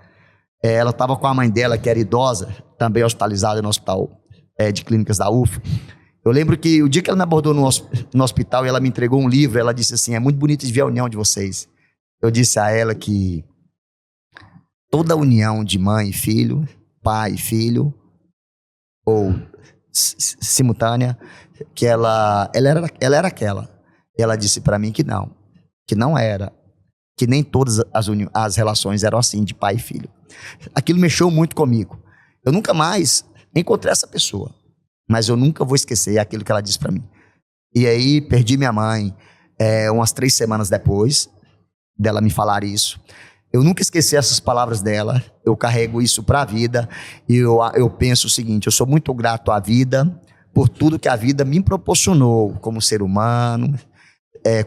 ela estava com a mãe dela, que era idosa, também hospitalizada no hospital de clínicas da UFA. Eu lembro que o dia que ela me abordou no hospital e ela me entregou um livro, ela disse assim, é muito bonito de ver a união de vocês. Eu disse a ela que toda união de mãe e filho, pai e filho, ou simultânea, que ela era aquela. E ela disse para mim que não era, que nem todas as relações eram assim, de pai e filho. Aquilo mexeu muito comigo. Eu nunca mais encontrei essa pessoa, mas eu nunca vou esquecer aquilo que ela disse para mim. E aí perdi minha mãe umas 3 semanas depois dela me falar isso. Eu nunca esqueci essas palavras dela, eu carrego isso para a vida e eu penso o seguinte, eu sou muito grato à vida por tudo que a vida me proporcionou como ser humano,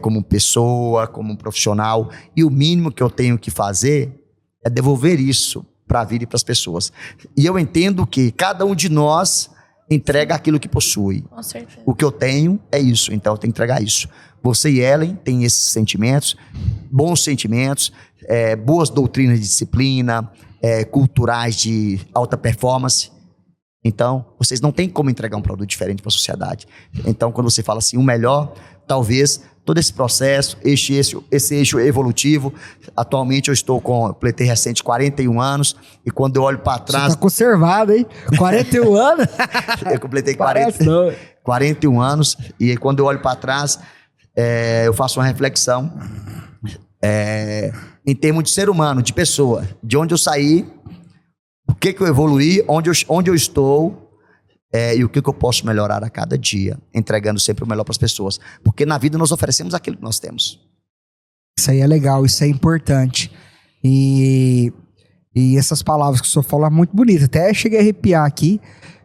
como pessoa, como profissional, e o mínimo que eu tenho que fazer é devolver isso para a vida e para as pessoas. E eu entendo que cada um de nós entrega aquilo que possui. Com certeza. O que eu tenho é isso, então eu tenho que entregar isso. Você e Ellen têm esses sentimentos, bons sentimentos, boas doutrinas de disciplina, culturais de alta performance. Então, vocês não têm como entregar um produto diferente para a sociedade. Então, quando você fala assim, o melhor, talvez todo esse processo, esse eixo evolutivo, atualmente eu completei recente 41 anos, e quando eu olho para trás... Você tá conservado, hein? 41 anos? Eu completei 41 anos, e quando eu olho para trás, eu faço uma reflexão em termos de ser humano, de pessoa, de onde eu saí, o que eu evoluí, onde eu estou, e o que eu posso melhorar a cada dia, entregando sempre o melhor para as pessoas. Porque na vida nós oferecemos aquilo que nós temos. Isso aí é legal, isso é importante. E essas palavras que o senhor falou é muito bonita. Até cheguei a arrepiar aqui,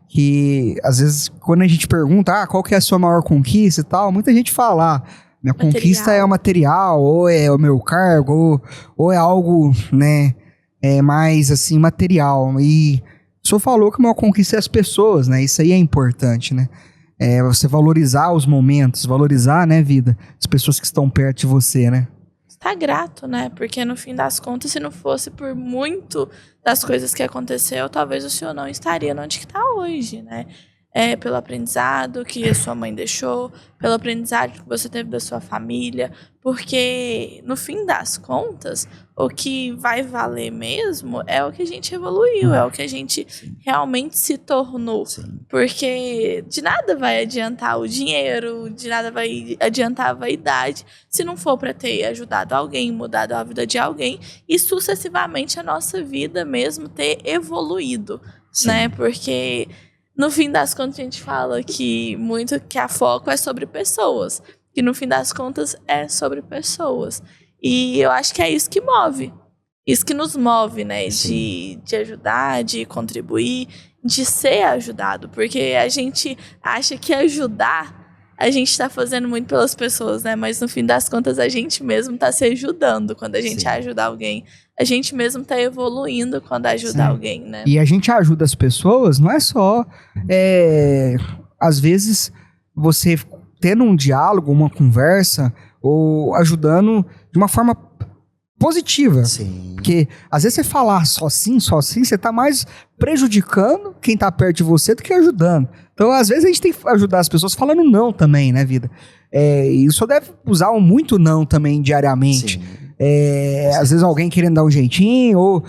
que às vezes quando a gente pergunta qual que é a sua maior conquista e tal, muita gente fala, minha conquista é o material, ou é o meu cargo, ou é algo, né, mais assim, material. E o senhor falou que a maior conquista é as pessoas, né? Isso aí é importante, né? Você valorizar os momentos, valorizar, né, vida, as pessoas que estão perto de você, né? Tá grato, né? Porque no fim das contas, se não fosse por muito das coisas que aconteceu, talvez o senhor não estaria onde que tá hoje, né? Pelo aprendizado que a sua mãe deixou, pelo aprendizado que você teve da sua família, porque no fim das contas, o que vai valer mesmo é o que a gente evoluiu, é o que a gente realmente se tornou. Sim. Porque de nada vai adiantar o dinheiro, de nada vai adiantar a vaidade, se não for para ter ajudado alguém, mudado a vida de alguém e sucessivamente a nossa vida mesmo ter evoluído, né? Porque no fim das contas, a gente fala que a foco é sobre pessoas. Que no fim das contas é sobre pessoas. E eu acho que é isso que move. Isso que nos move, né? De ajudar, de contribuir, de ser ajudado. Porque a gente acha que ajudar, a gente está fazendo muito pelas pessoas, né? Mas no fim das contas, a gente mesmo está se ajudando quando a gente ajuda alguém. A gente mesmo está evoluindo quando ajuda alguém, né? E a gente ajuda as pessoas, não é só... às vezes, você tendo um diálogo, uma conversa, ou ajudando de uma forma positiva. Sim. Porque, às vezes, você falar só sim, você tá mais prejudicando quem tá perto de você do que ajudando. Então, às vezes, a gente tem que ajudar as pessoas falando não também, né, vida? E só deve usar muito não também diariamente. Às vezes alguém querendo dar um jeitinho, ou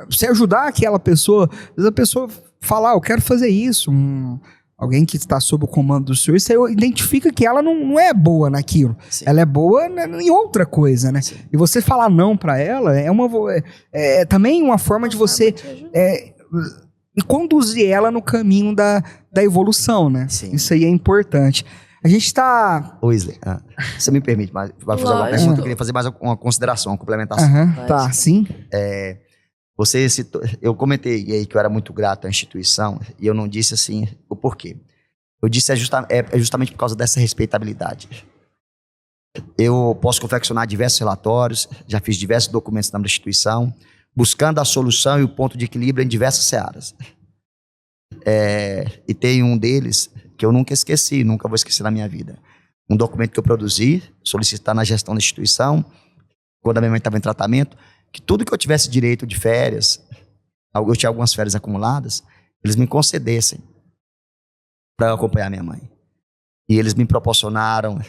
você ajudar aquela pessoa, às vezes a pessoa falar, eu quero fazer isso, alguém que está sob o comando do senhor, você identifica que ela não é boa naquilo, ela é boa em outra coisa, né? E você falar não para ela é também uma forma de você conduzir ela no caminho da evolução, né? Isso aí é importante. A gente tá... Wesley, você me permite, mas vai fazer uma pergunta, eu queria fazer mais uma consideração, uma complementação. Tá, sim. Você citou, eu comentei aí que eu era muito grato à instituição, e eu não disse assim o porquê. Eu disse justamente por causa dessa respeitabilidade. Eu posso confeccionar diversos relatórios, já fiz diversos documentos na instituição, buscando a solução e o ponto de equilíbrio em diversas searas. E tem um deles que eu nunca esqueci, nunca vou esquecer na minha vida. Um documento que eu produzi, solicitando na gestão da instituição, quando a minha mãe estava em tratamento, que tudo que eu tivesse direito de férias, eu tinha algumas férias acumuladas, eles me concedessem para eu acompanhar minha mãe. E eles me proporcionaram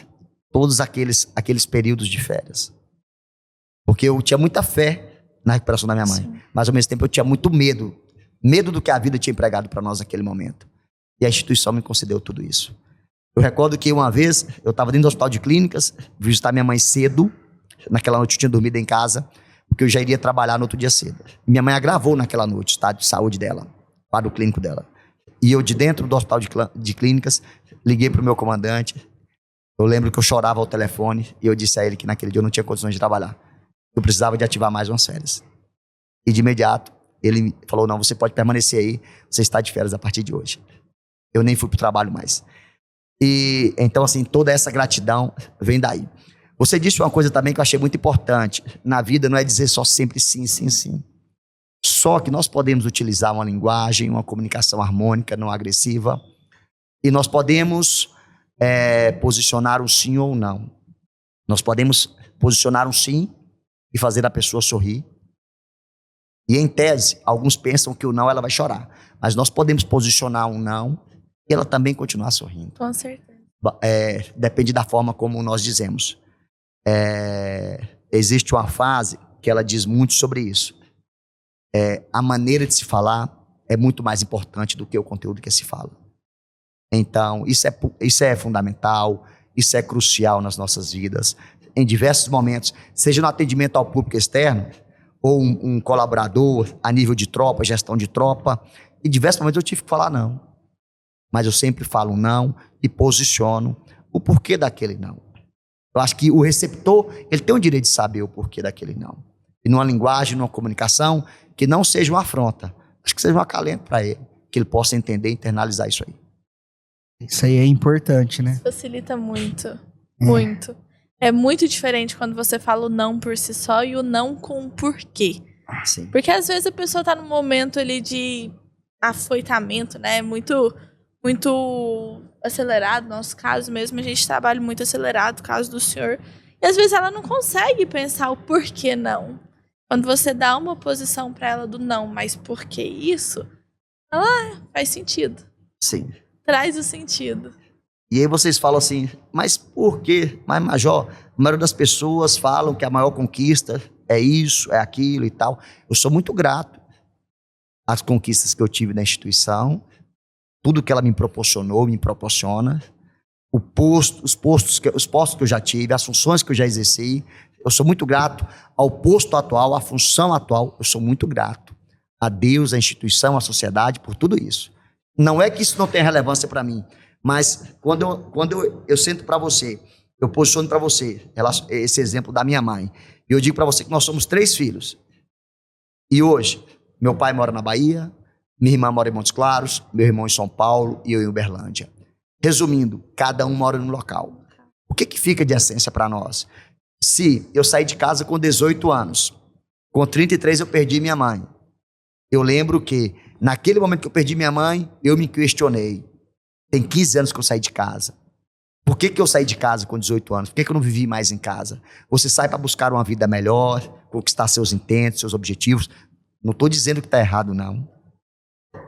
todos aqueles períodos de férias. Porque eu tinha muita fé na recuperação da minha mãe, mas ao mesmo tempo eu tinha muito medo do que a vida tinha empregado para nós naquele momento. E a instituição me concedeu tudo isso. Eu recordo que uma vez eu estava dentro do hospital de clínicas, visitar minha mãe cedo. Naquela noite eu tinha dormido em casa, porque eu já iria trabalhar no outro dia cedo. Minha mãe agravou naquela noite o estado de saúde dela, para o clínico dela. E eu, de dentro do hospital de clínicas, liguei para o meu comandante. Eu lembro que eu chorava ao telefone e eu disse a ele que naquele dia eu não tinha condições de trabalhar. Eu precisava de ativar mais umas férias. E de imediato, ele falou, não, você pode permanecer aí, você está de férias a partir de hoje. Eu nem fui pro trabalho mais. E então, assim, toda essa gratidão vem daí. Você disse uma coisa também que eu achei muito importante. Na vida não é dizer só sempre sim, sim, sim. Só que nós podemos utilizar uma linguagem, uma comunicação harmônica, não agressiva. E nós podemos posicionar um sim ou não. Nós podemos posicionar um sim e fazer a pessoa sorrir. E em tese, alguns pensam que o não ela vai chorar. Mas nós podemos posicionar um não e ela também continuar sorrindo. Com certeza. Depende da forma como nós dizemos. Existe uma frase que ela diz muito sobre isso. A maneira de se falar é muito mais importante do que o conteúdo que se fala. Então, isso é fundamental, isso é crucial nas nossas vidas. Em diversos momentos, seja no atendimento ao público externo, ou um colaborador a nível de tropa, gestão de tropa, em diversos momentos eu tive que falar não. Mas eu sempre falo não e posiciono o porquê daquele não. Eu acho que o receptor, ele tem o direito de saber o porquê daquele não. E numa linguagem, numa comunicação, que não seja uma afronta. Acho que seja um acalento para ele, que ele possa entender e internalizar isso aí. Isso aí é importante, né? Facilita muito, muito. É muito diferente quando você fala o não por si só e o não com o porquê. Sim. Porque às vezes a pessoa tá num momento ali de afoitamento, né? Muito acelerado, no nosso caso mesmo, a gente trabalha muito acelerado, no caso do senhor. E às vezes ela não consegue pensar o porquê não. Quando você dá uma posição pra ela do não, mas por que isso? Ela faz sentido. Sim. Traz o sentido. E aí vocês falam assim, mas por quê? Mas, Major, a maioria das pessoas falam que a maior conquista é isso, é aquilo e tal. Eu sou muito grato às conquistas que eu tive na instituição, tudo que ela me proporcionou, me proporciona, os postos que eu já tive, as funções que eu já exerci. Eu sou muito grato ao posto atual, à função atual. Eu sou muito grato a Deus, à instituição, à sociedade, por tudo isso. Não é que isso não tenha relevância para mim, mas quando eu sento para você, eu posiciono para você esse exemplo da minha mãe, e eu digo para você que nós somos 3 filhos. E hoje, meu pai mora na Bahia, minha irmã mora em Montes Claros, meu irmão em São Paulo e eu em Uberlândia. Resumindo, cada um mora num local. O que fica de essência para nós? Se eu saí de casa com 18 anos, com 33 eu perdi minha mãe. Eu lembro que, naquele momento que eu perdi minha mãe, eu me questionei. Tem 15 anos que eu saí de casa. Por que eu saí de casa com 18 anos? Por que eu não vivi mais em casa? Você sai para buscar uma vida melhor, conquistar seus intentos, seus objetivos. Não estou dizendo que está errado, não.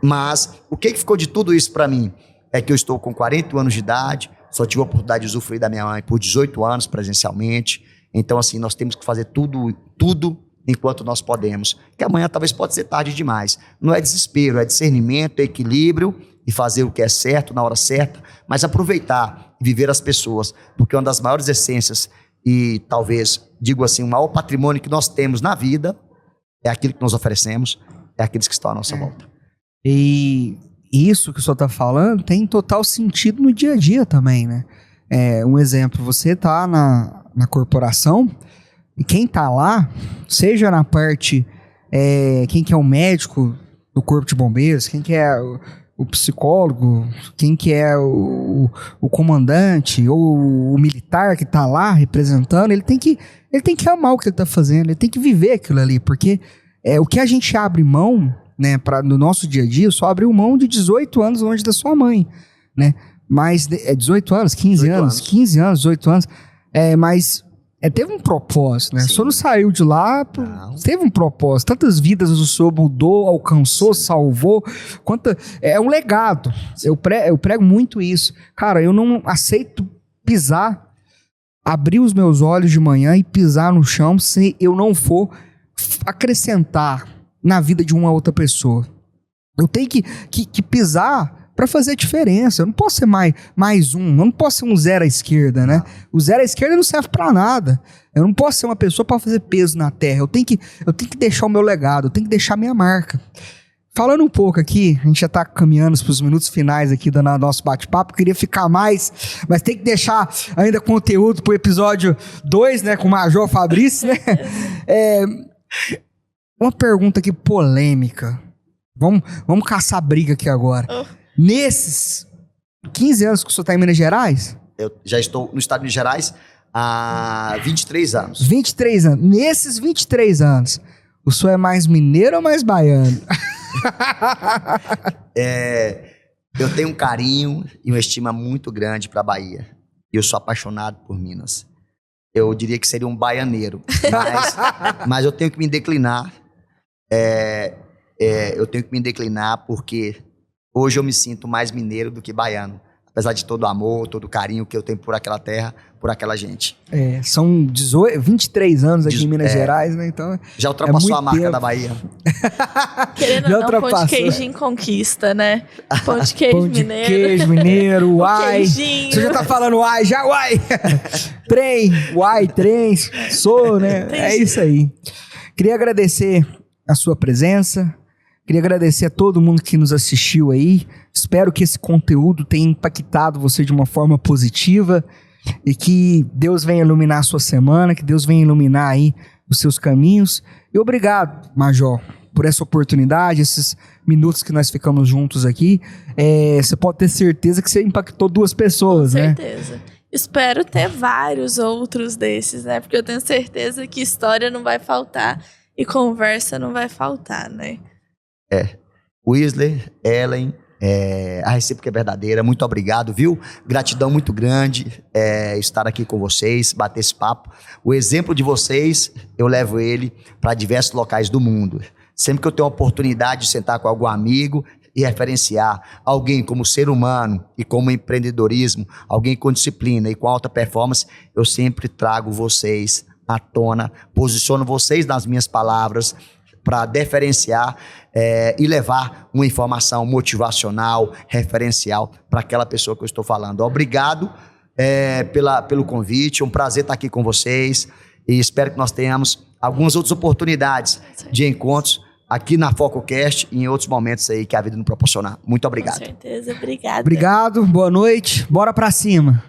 Mas o que ficou de tudo isso para mim? É que eu estou com 40 anos de idade, só tive a oportunidade de usufruir da minha mãe por 18 anos presencialmente. Então, assim, nós temos que fazer tudo enquanto nós podemos. Que amanhã talvez pode ser tarde demais. Não é desespero, é discernimento, é equilíbrio e fazer o que é certo na hora certa, mas aproveitar e viver as pessoas, porque uma das maiores essências e talvez, digo assim, o maior patrimônio que nós temos na vida é aquilo que nós oferecemos, é aqueles que estão à nossa volta. E isso que o senhor está falando tem total sentido no dia a dia também, né? Um exemplo, você está na corporação e quem está lá, seja na parte, quem que é o médico do corpo de bombeiros, quem que é o psicólogo, quem que é o comandante ou o militar que está lá representando, ele tem que amar o que ele está fazendo, ele tem que viver aquilo ali, porque o que a gente abre mão, né, no nosso dia a dia, só abriu mão de 18 anos longe da sua mãe, né? Mas 18 anos, 15 anos, 15 anos, 18 anos, mas teve um propósito, né? Sim. O senhor não saiu de lá, teve um propósito. Tantas vidas o senhor mudou, alcançou, salvou. É um legado. Eu prego muito isso. Cara, eu não aceito abrir os meus olhos de manhã e pisar no chão se eu não for acrescentar na vida de uma outra pessoa. Eu tenho que pisar para fazer a diferença. Eu não posso ser mais um, eu não posso ser um zero à esquerda, né? O zero à esquerda não serve para nada. Eu não posso ser uma pessoa para fazer peso na terra. Eu tenho que deixar o meu legado, eu tenho que deixar a minha marca. Falando um pouco aqui, a gente já está caminhando para os minutos finais aqui do nosso bate-papo, queria ficar mais, mas tem que deixar ainda conteúdo para o episódio 2, né, com o Major Fabrício, né? Uma pergunta aqui polêmica. Vamos caçar briga aqui agora. Nesses 15 anos que o senhor está em Minas Gerais? Eu já estou no estado de Minas Gerais há 23 anos. 23 anos. Nesses 23 anos, o senhor é mais mineiro ou mais baiano? Eu tenho um carinho e uma estima muito grande para a Bahia. E eu sou apaixonado por Minas. Eu diria que seria um baianeiro. Mas eu tenho que me declinar. Eu tenho que me declinar porque hoje eu me sinto mais mineiro do que baiano. Apesar de todo o amor, todo o carinho que eu tenho por aquela terra, por aquela gente. São 23 anos aqui em Minas Gerais, né? Então, já ultrapassou a marca da Bahia. Querendo ou não, pão de queijinho conquista, né? Pão de queijo pão de mineiro. Queijo mineiro, uai. Queijinho. Você já tá falando uai, já uai. Trem, uai, trem, sou, né? É isso aí. Queria agradecer a sua presença. Queria agradecer a todo mundo que nos assistiu aí. Espero que esse conteúdo tenha impactado você de uma forma positiva e que Deus venha iluminar a sua semana, que Deus venha iluminar aí os seus caminhos. E obrigado, Major, por essa oportunidade, esses minutos que nós ficamos juntos aqui. Você pode ter certeza que você impactou 2 pessoas, né? Com certeza. Espero ter vários outros desses, né? Porque eu tenho certeza que história não vai faltar e conversa não vai faltar, né? Wesley, Ellen, a recíproca é verdadeira, muito obrigado, viu? Gratidão muito grande estar aqui com vocês, bater esse papo. O exemplo de vocês, eu levo ele para diversos locais do mundo. Sempre que eu tenho a oportunidade de sentar com algum amigo e referenciar alguém como ser humano e como empreendedorismo, alguém com disciplina e com alta performance, eu sempre trago vocês à tona, posiciono vocês nas minhas palavras, para diferenciar e levar uma informação motivacional, referencial para aquela pessoa que eu estou falando. Obrigado pelo convite, um prazer estar aqui com vocês e espero que nós tenhamos algumas outras oportunidades de encontros aqui na FocoCast e em outros momentos aí que a vida nos proporcionar. Muito obrigado. Com certeza, obrigada. Obrigado, boa noite, bora pra cima.